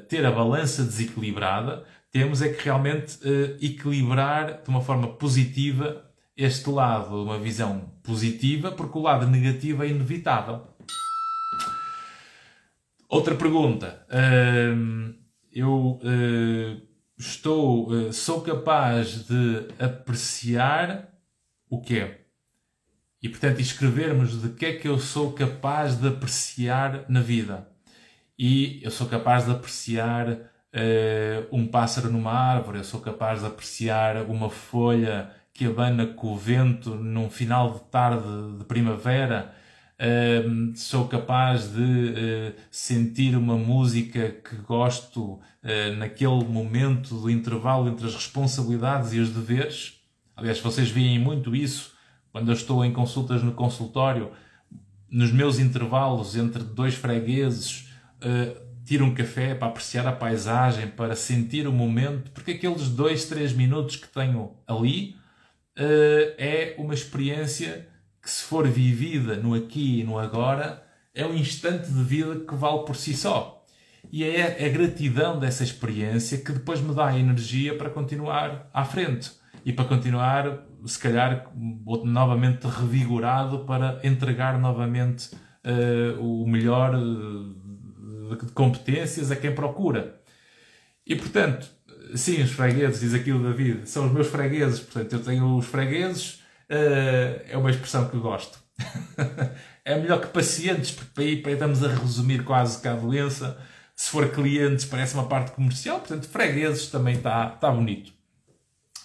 ter a balança desequilibrada, temos é que realmente equilibrar de uma forma positiva este lado, uma visão positiva, porque o lado negativo é inevitável. Outra pergunta. Sou capaz de apreciar o quê? E, portanto, escrevermos de que é que eu sou capaz de apreciar na vida. E eu sou capaz de apreciar um pássaro numa árvore, eu sou capaz de apreciar uma folha que abana com o vento num final de tarde de primavera. Sou capaz de sentir uma música que gosto naquele momento do intervalo entre as responsabilidades e os deveres. Aliás, vocês veem muito isso quando eu estou em consultas no consultório, nos meus intervalos entre dois fregueses, tiro um café para apreciar a paisagem, para sentir o momento, porque aqueles 2, 3 minutos que tenho ali é uma experiência que, se for vivida no aqui e no agora, é um instante de vida que vale por si só. E é a gratidão dessa experiência que depois me dá a energia para continuar à frente e para continuar, se calhar, novamente revigorado para entregar novamente o melhor de competências a quem procura. E, portanto, sim, os fregueses, diz aqui o David, são os meus fregueses. Portanto, eu tenho os fregueses. É uma expressão que gosto. É melhor que pacientes, porque aí estamos a resumir quase cá a doença. Se for clientes, parece uma parte comercial. Portanto, fregueses também está bonito.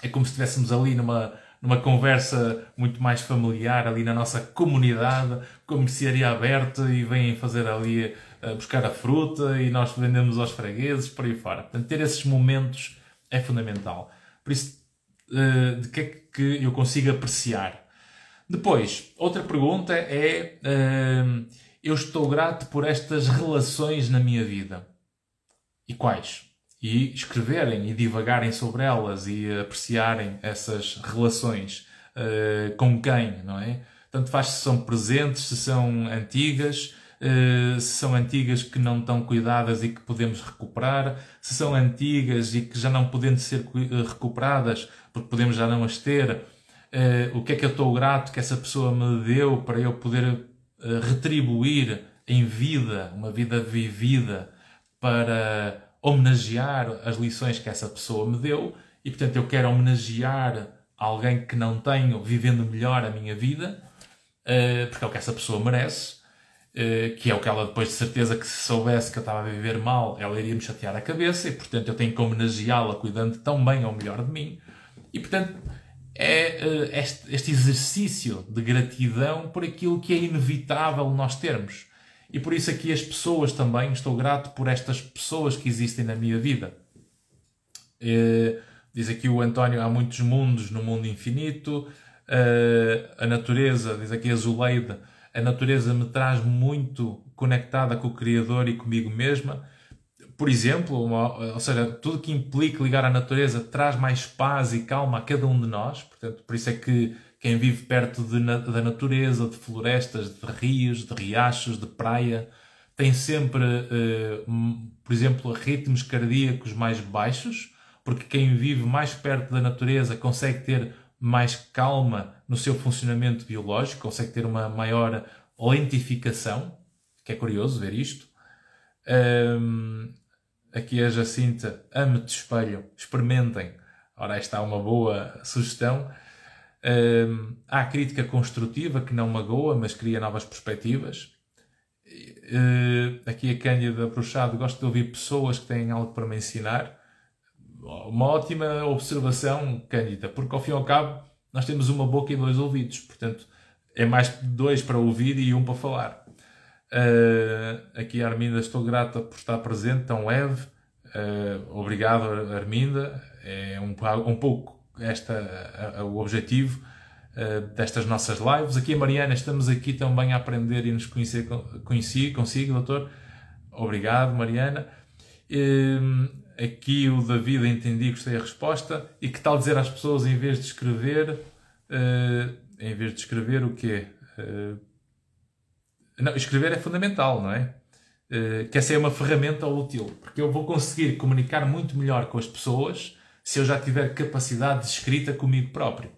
É como se estivéssemos ali numa conversa muito mais familiar, ali na nossa comunidade, com a mercearia aberta e vêm fazer ali buscar a fruta e nós vendemos aos fregueses, por aí fora. Portanto, ter esses momentos é fundamental. Por isso, de que é que eu consigo apreciar? Depois, outra pergunta é: eu estou grato por estas relações na minha vida. E quais? E escreverem e divagarem sobre elas e apreciarem essas relações. Com quem, não é? Tanto faz se são presentes, se são antigas, se são antigas que não estão cuidadas e que podemos recuperar, se são antigas e que já não podendo ser recuperadas porque podemos já não as ter, o que é que eu estou grato que essa pessoa me deu para eu poder retribuir em vida, uma vida vivida, para homenagear as lições que essa pessoa me deu. E, portanto, eu quero homenagear alguém que não tenho, vivendo melhor a minha vida, porque é o que essa pessoa merece, que é o que ela, depois de certeza que, se soubesse que eu estava a viver mal, ela iria me chatear a cabeça, e, portanto, eu tenho que homenageá-la cuidando tão bem ou melhor de mim. E, portanto, é este exercício de gratidão por aquilo que é inevitável nós termos. E por isso aqui as pessoas também, estou grato por estas pessoas que existem na minha vida. Diz aqui o António, há muitos mundos no mundo infinito. A natureza, diz aqui a Zuleide, a natureza me traz muito conectada com o Criador e comigo mesma. Por exemplo, ou seja, tudo que implica ligar à natureza traz mais paz e calma a cada um de nós. Portanto, por isso é que quem vive perto da natureza, de florestas, de rios, de riachos, de praia, tem sempre, por exemplo, ritmos cardíacos mais baixos, porque quem vive mais perto da natureza consegue ter mais calma no seu funcionamento biológico, consegue ter uma maior lentificação, que é curioso ver isto. Aqui a Jacinta, ame-te espelho, experimentem. Ora, esta é uma boa sugestão. Há a crítica construtiva que não magoa, mas cria novas perspectivas. Aqui a Cândida Bruxado, gosto de ouvir pessoas que têm algo para me ensinar. Uma ótima observação, Cândida, porque ao fim e ao cabo nós temos uma boca e 2 ouvidos, portanto é mais 2 para ouvir e 1 para falar. Aqui a Arminda, estou grata por estar presente, tão leve. Obrigado, Arminda. É um pouco o objetivo destas nossas lives. Aqui a Mariana, estamos aqui também a aprender e nos conhecer consigo, doutor. Obrigado, Mariana. Aqui o David, entendi, gostei da resposta. E que tal dizer às pessoas, em vez de escrever o quê? Não, escrever é fundamental, não é? Que essa é uma ferramenta útil, porque eu vou conseguir comunicar muito melhor com as pessoas se eu já tiver capacidade de escrita comigo próprio.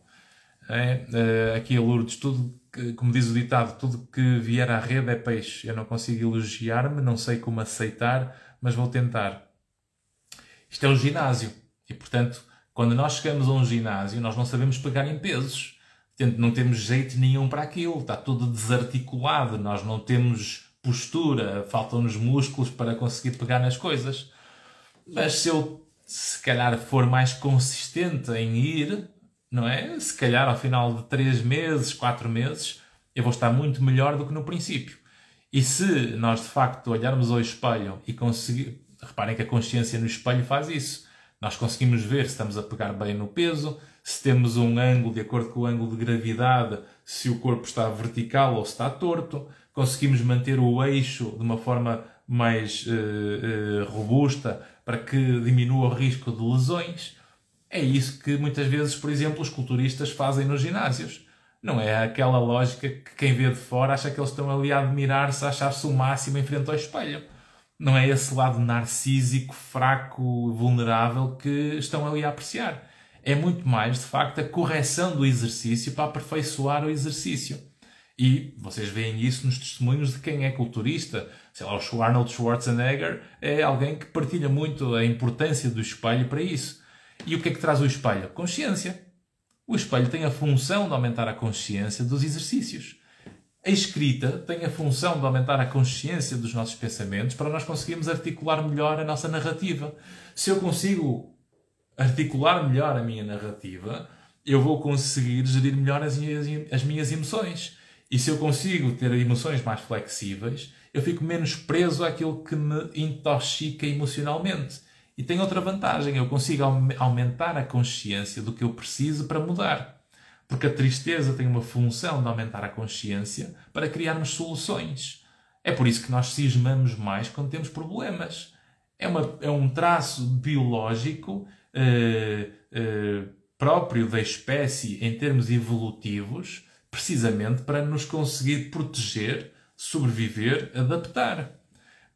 Aqui a Lourdes, como diz o ditado, tudo que vier à rede é peixe. Eu não consigo elogiar-me, não sei como aceitar, mas vou tentar. Isto é um ginásio e, portanto, quando nós chegamos a um ginásio, nós não sabemos pegar em pesos. Portanto, não temos jeito nenhum para aquilo. Está tudo desarticulado. Nós não temos postura. Faltam-nos músculos para conseguir pegar nas coisas. Mas se eu, se calhar, for mais consistente em ir, não é? Se calhar, ao final de 3 meses, 4 meses, eu vou estar muito melhor do que no princípio. E se nós, de facto, olharmos ao espelho e conseguir... Reparem que a consciência no espelho faz isso. Nós conseguimos ver se estamos a pegar bem no peso, se temos um ângulo de acordo com o ângulo de gravidade, se o corpo está vertical ou se está torto. Conseguimos manter o eixo de uma forma mais robusta para que diminua o risco de lesões. É isso que muitas vezes, por exemplo, os culturistas fazem nos ginásios. Não é aquela lógica que quem vê de fora acha que eles estão ali a admirar-se, a achar-se o máximo em frente ao espelho. Não é esse lado narcísico, fraco, vulnerável que estão ali a apreciar. É muito mais, de facto, a correção do exercício para aperfeiçoar o exercício. E vocês veem isso nos testemunhos de quem é culturista. Sei lá, o Arnold Schwarzenegger é alguém que partilha muito a importância do espelho para isso. E o que é que traz o espelho? Consciência. O espelho tem a função de aumentar a consciência dos exercícios. A escrita tem a função de aumentar a consciência dos nossos pensamentos para nós conseguirmos articular melhor a nossa narrativa. Se eu consigo articular melhor a minha narrativa, eu vou conseguir gerir melhor as minhas emoções. E se eu consigo ter emoções mais flexíveis, eu fico menos preso àquilo que me intoxica emocionalmente. E tem outra vantagem, eu consigo aumentar a consciência do que eu preciso para mudar. Porque a tristeza tem uma função de aumentar a consciência para criarmos soluções. É por isso que nós cismamos mais quando temos problemas. É um traço biológico próprio da espécie em termos evolutivos, precisamente para nos conseguir proteger, sobreviver, adaptar.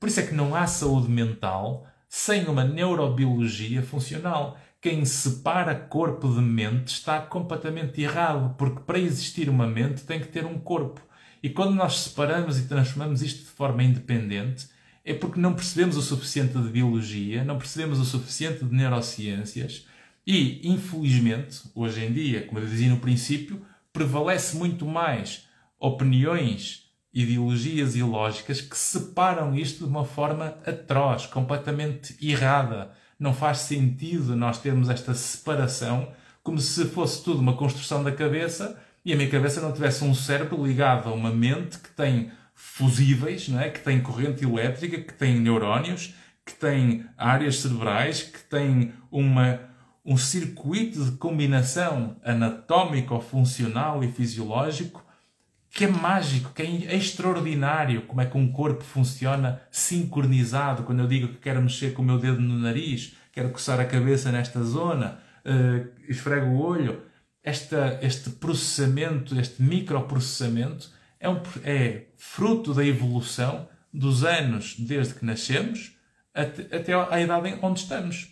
Por isso é que não há saúde mental sem uma neurobiologia funcional. Quem separa corpo de mente está completamente errado, porque para existir uma mente tem que ter um corpo. E quando nós separamos e transformamos isto de forma independente, é porque não percebemos o suficiente de biologia, não percebemos o suficiente de neurociências e, infelizmente, hoje em dia, como eu dizia no princípio, prevalece muito mais opiniões, ideologias e lógicas que separam isto de uma forma atroz, completamente errada. Não faz sentido nós termos esta separação como se fosse tudo uma construção da cabeça e a minha cabeça não tivesse um cérebro ligado a uma mente que tem fusíveis, não é? Que têm corrente elétrica, que têm neurónios, que têm áreas cerebrais, que têm um circuito de combinação anatómico, funcional e fisiológico que é mágico, que é extraordinário. Como é que um corpo funciona sincronizado. Quando eu digo que quero mexer com o meu dedo no nariz, quero coçar a cabeça nesta zona, esfrego o olho. Este processamento, este microprocessamento é fruto da evolução dos anos desde que nascemos até à idade onde estamos.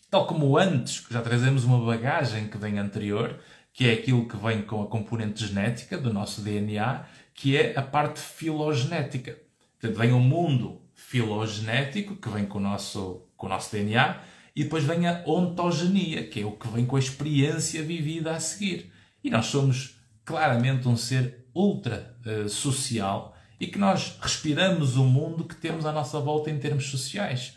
Tal como antes, que já trazemos uma bagagem que vem anterior, que é aquilo que vem com a componente genética do nosso DNA, que é a parte filogenética. Portanto, vem o mundo filogenético, que vem com o nosso DNA, e depois vem a ontogenia, que é o que vem com a experiência vivida a seguir. E nós somos claramente um ser ultra social e que nós respiramos o mundo que temos à nossa volta em termos sociais.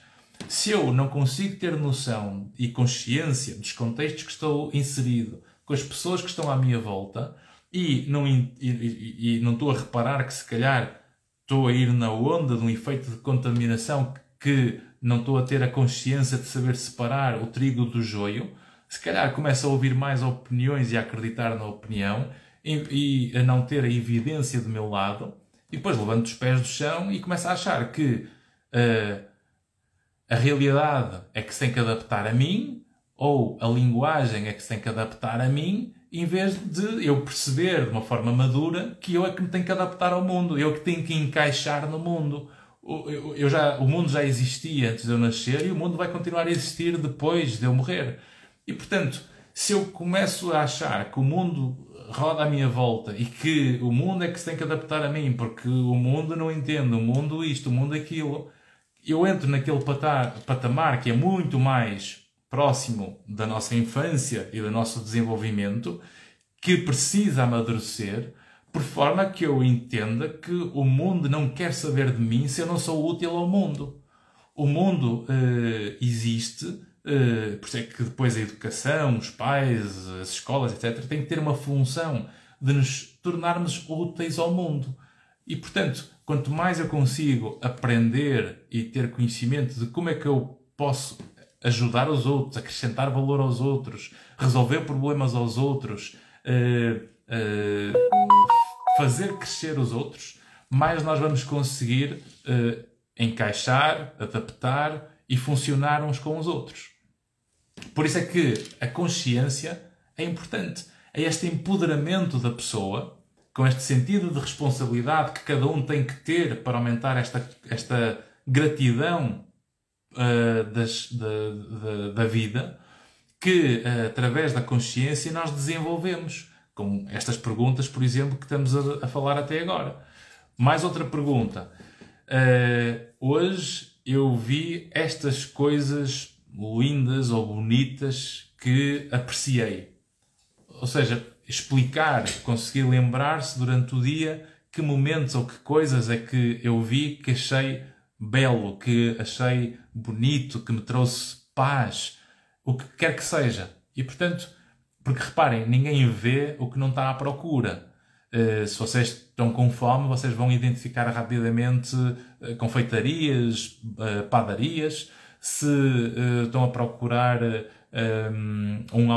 Se eu não consigo ter noção e consciência dos contextos que estou inserido, com as pessoas que estão à minha volta, e não estou a reparar que se calhar estou a ir na onda de um efeito de contaminação que não estou a ter a consciência de saber separar o trigo do joio, se calhar começo a ouvir mais opiniões e a acreditar na opinião e a não ter a evidência do meu lado, e depois levanto os pés do chão e começo a achar que a realidade é que se tem que adaptar a mim, ou a linguagem é que se tem que adaptar a mim, em vez de eu perceber de uma forma madura que eu é que me tenho que adaptar ao mundo, eu é que tenho que encaixar no mundo. O mundo já existia antes de eu nascer e o mundo vai continuar a existir depois de eu morrer. E, portanto, se eu começo a achar que o mundo roda à minha volta e que o mundo é que se tem que adaptar a mim, porque o mundo não entende, o mundo isto, o mundo aquilo, eu entro naquele patamar que é muito mais próximo da nossa infância e do nosso desenvolvimento, que precisa amadurecer, por forma que eu entenda que o mundo não quer saber de mim se eu não sou útil ao mundo. O mundo existe, por isso é que depois a educação, os pais, as escolas, etc., têm que ter uma função de nos tornarmos úteis ao mundo. E, portanto, quanto mais eu consigo aprender e ter conhecimento de como é que eu posso ajudar os outros, acrescentar valor aos outros, resolver problemas aos outros, fazer crescer os outros, mais nós vamos conseguir encaixar, adaptar e funcionar uns com os outros. Por isso é que a consciência é importante. É este empoderamento da pessoa, com este sentido de responsabilidade que cada um tem que ter para aumentar esta gratidão da vida, que através da consciência nós desenvolvemos. Com estas perguntas, por exemplo, que estamos a falar até agora. Mais outra pergunta. Hoje eu vi estas coisas lindas ou bonitas que apreciei. Ou seja, explicar, conseguir lembrar-se durante o dia que momentos ou que coisas é que eu vi que achei belo, que achei bonito, que me trouxe paz, o que quer que seja. E, portanto, porque reparem, ninguém vê o que não está à procura. Se vocês estão com fome, vocês vão identificar rapidamente confeitarias, padarias. Se estão a procurar um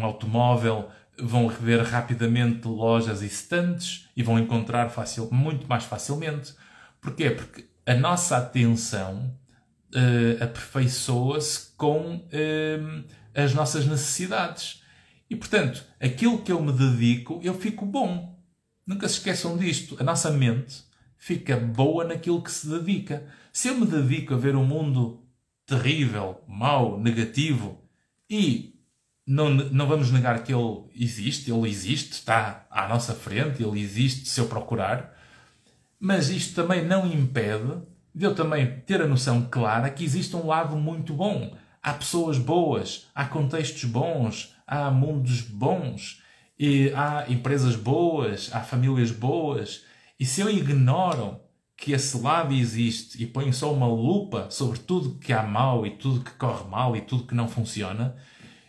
automóvel, vão ver rapidamente lojas e stands e vão encontrar muito mais facilmente. Porquê? Porque a nossa atenção aperfeiçoa-se com as nossas necessidades. E, portanto, aquilo que eu me dedico, eu fico bom. Nunca se esqueçam disto. A nossa mente fica boa naquilo que se dedica. Se eu me dedico a ver um mundo terrível, mau, negativo, e não vamos negar que ele existe, está à nossa frente, ele existe se eu procurar, mas isto também não impede de eu também ter a noção clara que existe um lado muito bom. Há pessoas boas, há contextos bons, há mundos bons, e há empresas boas, há famílias boas. E se eu ignoro que esse lado existe e ponho só uma lupa sobre tudo que há mal e tudo que corre mal e tudo que não funciona,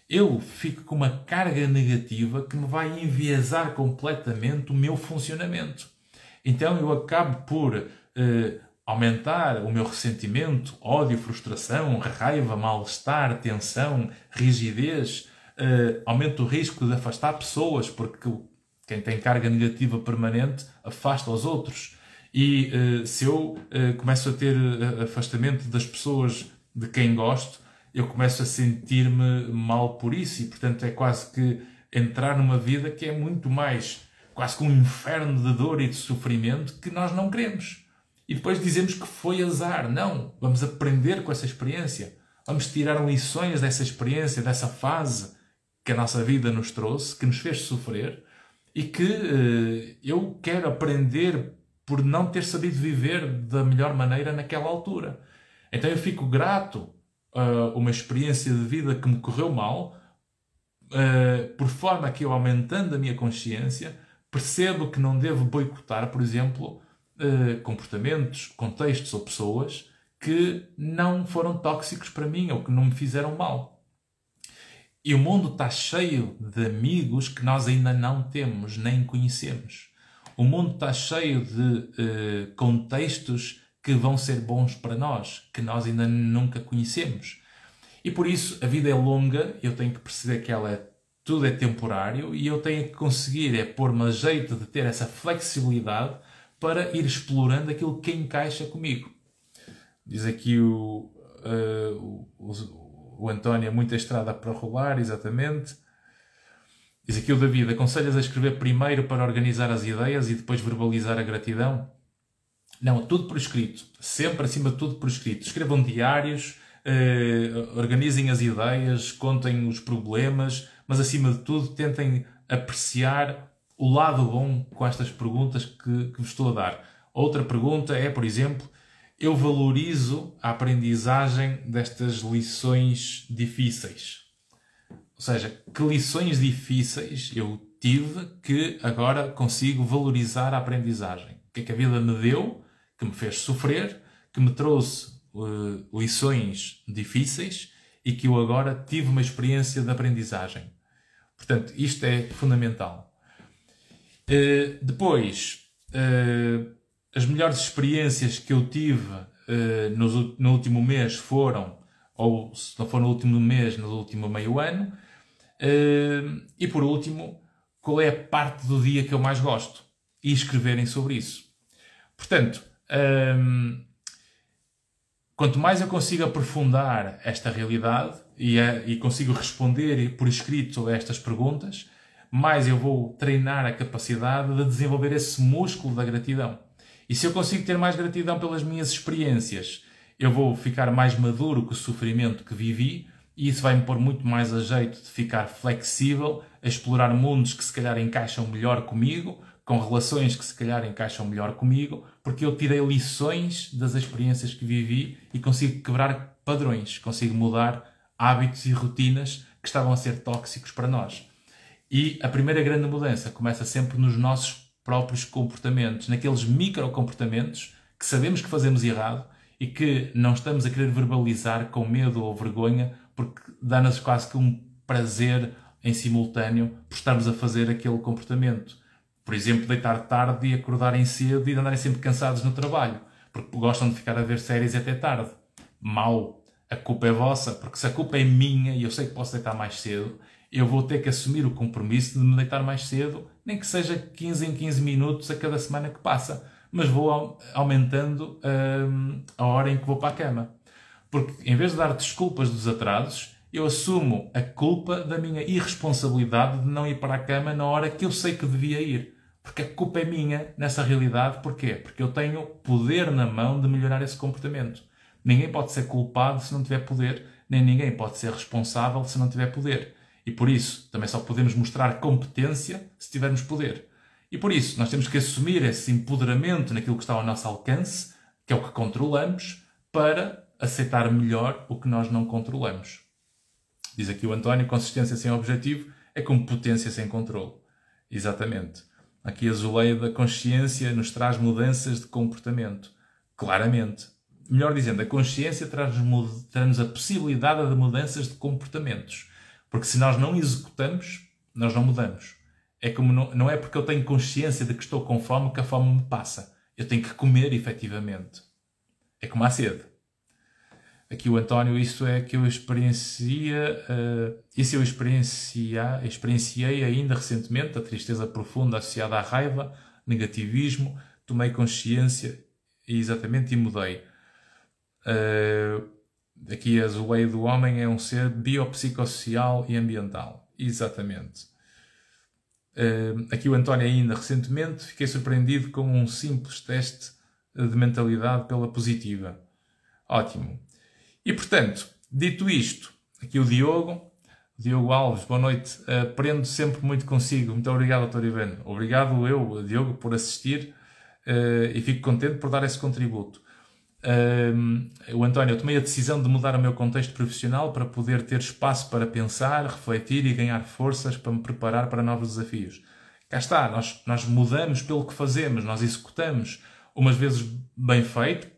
eu fico com uma carga negativa que me vai enviesar completamente o meu funcionamento. então eu acabo por aumentar o meu ressentimento, ódio, frustração, raiva, mal-estar, tensão, rigidez, aumento o risco de afastar pessoas, porque quem tem carga negativa permanente afasta os outros. E se eu começo a ter afastamento das pessoas de quem gosto, eu começo a sentir-me mal por isso. E, portanto, é quase que entrar numa vida que é muito mais, quase que um inferno de dor e de sofrimento que nós não queremos. E depois dizemos que foi azar. Não, vamos aprender com essa experiência. Vamos tirar lições dessa experiência, dessa fase que a nossa vida nos trouxe, que nos fez sofrer, e que eu quero aprender por não ter sabido viver da melhor maneira naquela altura. Então eu fico grato a uma experiência de vida que me correu mal, por forma que eu, aumentando a minha consciência, percebo que não devo boicotar, por exemplo, comportamentos, contextos ou pessoas que não foram tóxicos para mim ou que não me fizeram mal. E o mundo está cheio de amigos que nós ainda não temos, nem conhecemos. O mundo está cheio de contextos que vão ser bons para nós, que nós ainda nunca conhecemos. E por isso a vida é longa, eu tenho que perceber que tudo é temporário e eu tenho que conseguir pôr-me a jeito de ter essa flexibilidade para ir explorando aquilo que encaixa comigo. Diz aqui o António, muita estrada para rolar, exatamente. Diz aqui o David, aconselhas a escrever primeiro para organizar as ideias e depois verbalizar a gratidão? Não, tudo por escrito. Sempre, acima de tudo, por escrito. Escrevam diários, organizem as ideias, contem os problemas, mas acima de tudo tentem apreciar o lado bom com estas perguntas que vos estou a dar. Outra pergunta é, por exemplo, eu valorizo a aprendizagem destas lições difíceis. Ou seja, que lições difíceis eu tive que agora consigo valorizar a aprendizagem? O que é que a vida me deu, que me fez sofrer, que me trouxe lições difíceis e que eu agora tive uma experiência de aprendizagem? Portanto, isto é fundamental. Depois, as melhores experiências que eu tive no último mês foram, ou se não for no último mês, no último meio ano. E por último, qual é a parte do dia que eu mais gosto? E escreverem sobre isso. Portanto, quanto mais eu consigo aprofundar esta realidade e consigo responder por escrito a estas perguntas, mais eu vou treinar a capacidade de desenvolver esse músculo da gratidão. E se eu consigo ter mais gratidão pelas minhas experiências, eu vou ficar mais maduro com o sofrimento que vivi e isso vai-me pôr muito mais a jeito de ficar flexível, a explorar mundos que se calhar encaixam melhor comigo, com relações que se calhar encaixam melhor comigo, porque eu tirei lições das experiências que vivi e consigo quebrar padrões, consigo mudar hábitos e rotinas que estavam a ser tóxicos para nós. E a primeira grande mudança começa sempre nos nossos próprios comportamentos, naqueles microcomportamentos que sabemos que fazemos errado e que não estamos a querer verbalizar com medo ou vergonha, porque dá-nos quase que um prazer em simultâneo por estarmos a fazer aquele comportamento. Por exemplo, deitar tarde e acordarem cedo e andarem sempre cansados no trabalho, porque gostam de ficar a ver séries até tarde. Mau. A culpa é vossa, porque se a culpa é minha e eu sei que posso deitar mais cedo, eu vou ter que assumir o compromisso de me deitar mais cedo, nem que seja 15 em 15 minutos a cada semana que passa, mas vou aumentando a hora em que vou para a cama. Porque em vez de dar desculpas dos atrasos, eu assumo a culpa da minha irresponsabilidade de não ir para a cama na hora que eu sei que devia ir. Porque a culpa é minha nessa realidade. Porquê? Porque eu tenho poder na mão de melhorar esse comportamento. Ninguém pode ser culpado se não tiver poder, nem ninguém pode ser responsável se não tiver poder. E por isso, também só podemos mostrar competência se tivermos poder. E por isso, nós temos que assumir esse empoderamento naquilo que está ao nosso alcance, que é o que controlamos, para aceitar melhor o que nós não controlamos. Diz aqui o António, consistência sem objetivo é como potência sem controle. Exatamente. Aqui a Zuleia da consciência nos traz mudanças de comportamento. Claramente. Melhor dizendo, a consciência traz-nos a possibilidade de mudanças de comportamentos. Porque se nós não executamos, nós não mudamos. É como não é porque eu tenho consciência de que estou com fome que a fome me passa. Eu tenho que comer, efetivamente. É como a sede. Aqui o António, isso é que eu experienciei ainda recentemente, a tristeza profunda associada à raiva, negativismo, tomei consciência e mudei. Aqui a Zuleia do homem é um ser biopsicossocial e ambiental. Exatamente. Aqui o António ainda recentemente, fiquei surpreendido com um simples teste de mentalidade pela positiva. Ótimo. E portanto, dito isto, aqui o Diogo Alves, boa noite. Aprendo sempre muito consigo. Muito obrigado, Dr. Ivano. Obrigado eu, Diogo, por assistir e fico contente por dar esse contributo. O António, eu tomei a decisão de mudar o meu contexto profissional para poder ter espaço para pensar, refletir e ganhar forças para me preparar para novos desafios. Cá está, nós mudamos pelo que fazemos, nós executamos, umas vezes bem feito,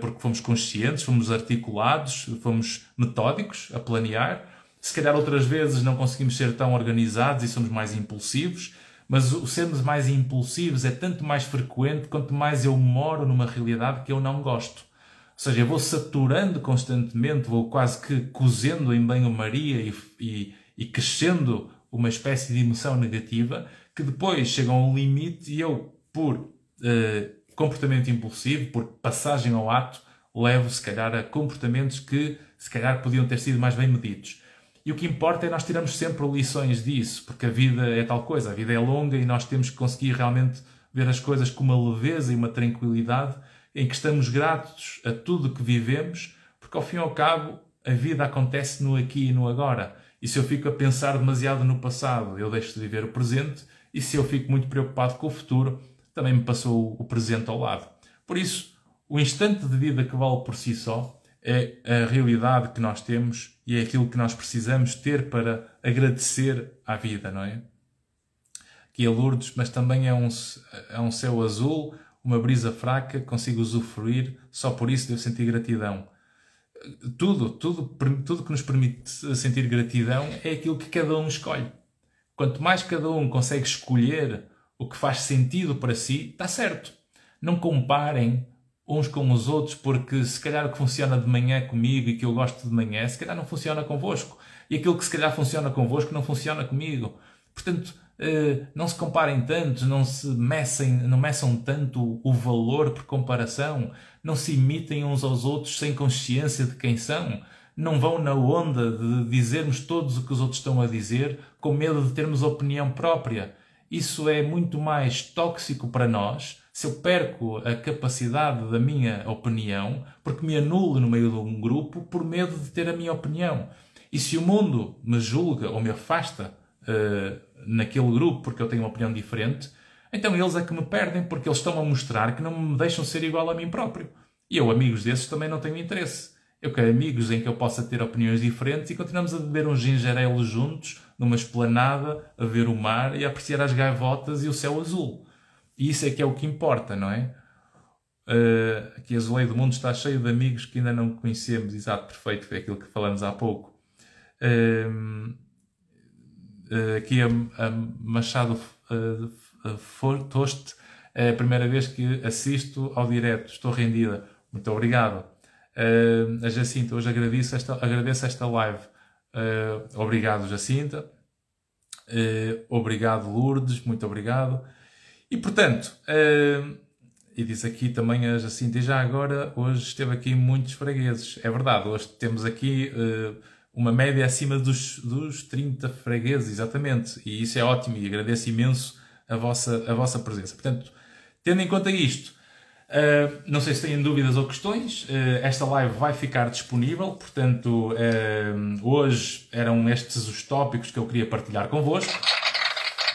porque fomos conscientes, fomos articulados, fomos metódicos a planear. Se calhar outras vezes não conseguimos ser tão organizados e somos mais impulsivos, mas o sermos mais impulsivos é tanto mais frequente quanto mais eu moro numa realidade que eu não gosto. Ou seja, eu vou saturando constantemente, vou quase que cozendo em banho-maria e crescendo uma espécie de emoção negativa que depois chega a um limite e eu, por comportamento impulsivo, por passagem ao ato, levo se calhar a comportamentos que se calhar podiam ter sido mais bem medidos. E o que importa é nós tirarmos sempre lições disso, porque a vida é tal coisa, a vida é longa e nós temos que conseguir realmente ver as coisas com uma leveza e uma tranquilidade em que estamos gratos a tudo que vivemos, porque ao fim e ao cabo a vida acontece no aqui e no agora. E se eu fico a pensar demasiado no passado, eu deixo de viver o presente, e se eu fico muito preocupado com o futuro, também me passou o presente ao lado. Por isso, o instante de vida que vale por si só é a realidade que nós temos e é aquilo que nós precisamos ter para agradecer à vida, não é? Aqui é Lourdes, mas também é um céu azul, uma brisa fraca, consigo usufruir, só por isso devo sentir gratidão. Tudo que nos permite sentir gratidão é aquilo que cada um escolhe. Quanto mais cada um consegue escolher o que faz sentido para si, está certo. Não comparem uns com os outros, porque se calhar o que funciona de manhã comigo e que eu gosto de manhã, se calhar não funciona convosco. E aquilo que se calhar funciona convosco não funciona comigo. Portanto, não se comparem tanto, não meçam tanto o valor por comparação, não se imitem uns aos outros sem consciência de quem são, não vão na onda de dizermos todos o que os outros estão a dizer, com medo de termos opinião própria. Isso é muito mais tóxico para nós, se eu perco a capacidade da minha opinião, porque me anulo no meio de um grupo por medo de ter a minha opinião. E se o mundo me julga ou me afasta naquele grupo porque eu tenho uma opinião diferente, então eles é que me perdem porque eles estão a mostrar que não me deixam ser igual a mim próprio. E eu, amigos desses, também não tenho interesse. Eu quero amigos em que eu possa ter opiniões diferentes e continuamos a beber um gingerelo juntos, numa esplanada, a ver o mar e a apreciar as gaivotas e o céu azul. E isso é que é o que importa, não é? Aqui a Zuleia do Mundo está cheio de amigos que ainda não conhecemos. Exato, perfeito, foi aquilo que falamos há pouco. Aqui a Machado Toste, é a primeira vez que assisto ao direto. Estou rendida. Muito obrigado. A Jacinta, hoje agradeço esta live. Obrigado, Jacinta. Obrigado, Lourdes. Muito obrigado. E, portanto, e diz aqui também a Jacinta, e já agora, hoje esteve aqui muitos fregueses. É verdade, hoje temos aqui uma média acima dos 30 fregueses, exatamente. E isso é ótimo e agradeço imenso a vossa presença. Portanto, tendo em conta isto, não sei se têm dúvidas ou questões, esta live vai ficar disponível, portanto, hoje eram estes os tópicos que eu queria partilhar convosco.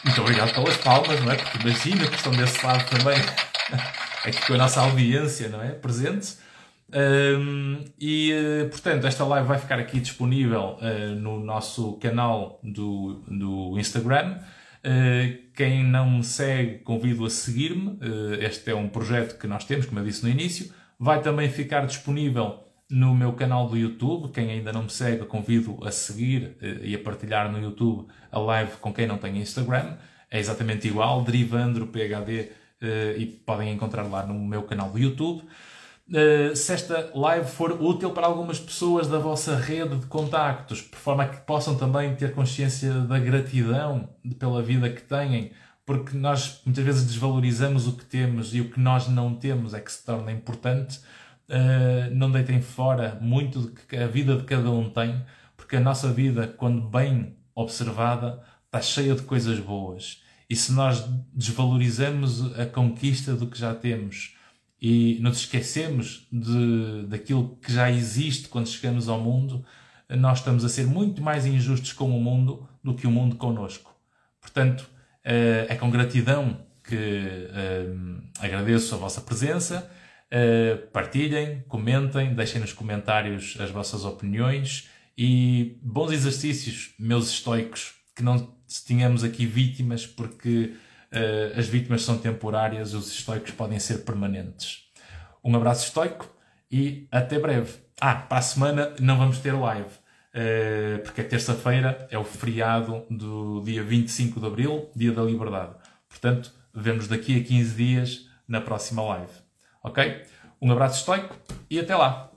Muito obrigado pelas palmas, não é? Porque imagina que estão desse lado também, aqui com a nossa audiência, não é? Presente. Portanto, esta live vai ficar aqui disponível no nosso canal do Instagram. Quem não me segue, convido a seguir-me. Este é um projeto que nós temos, como eu disse no início. Vai também ficar disponível no meu canal do YouTube. Quem ainda não me segue, convido a seguir e a partilhar no YouTube a live com quem não tem Instagram. é exatamente igual, Derivandro PHD, e podem encontrar lá no meu canal do YouTube. Se esta live for útil para algumas pessoas da vossa rede de contactos, por forma a que possam também ter consciência da gratidão pela vida que têm, porque nós muitas vezes desvalorizamos o que temos e o que nós não temos é que se torna importante. Não deitem fora muito do que a vida de cada um tem, porque a nossa vida, quando bem observada, está cheia de coisas boas. E se nós desvalorizamos a conquista do que já temos e nos esquecemos daquilo que já existe quando chegamos ao mundo, nós estamos a ser muito mais injustos com o mundo do que o mundo connosco. Portanto, é com gratidão que agradeço a vossa presença. Partilhem, comentem, deixem nos comentários as vossas opiniões e bons exercícios, meus estoicos, que não tenhamos aqui vítimas, porque as vítimas são temporárias, os estoicos podem ser permanentes. Um abraço estoico e até breve. Para a semana não vamos ter live, porque a terça-feira é o feriado do dia 25 de Abril, Dia da Liberdade. Portanto, vemos daqui a 15 dias na próxima live. Ok? Um abraço estoico e até lá!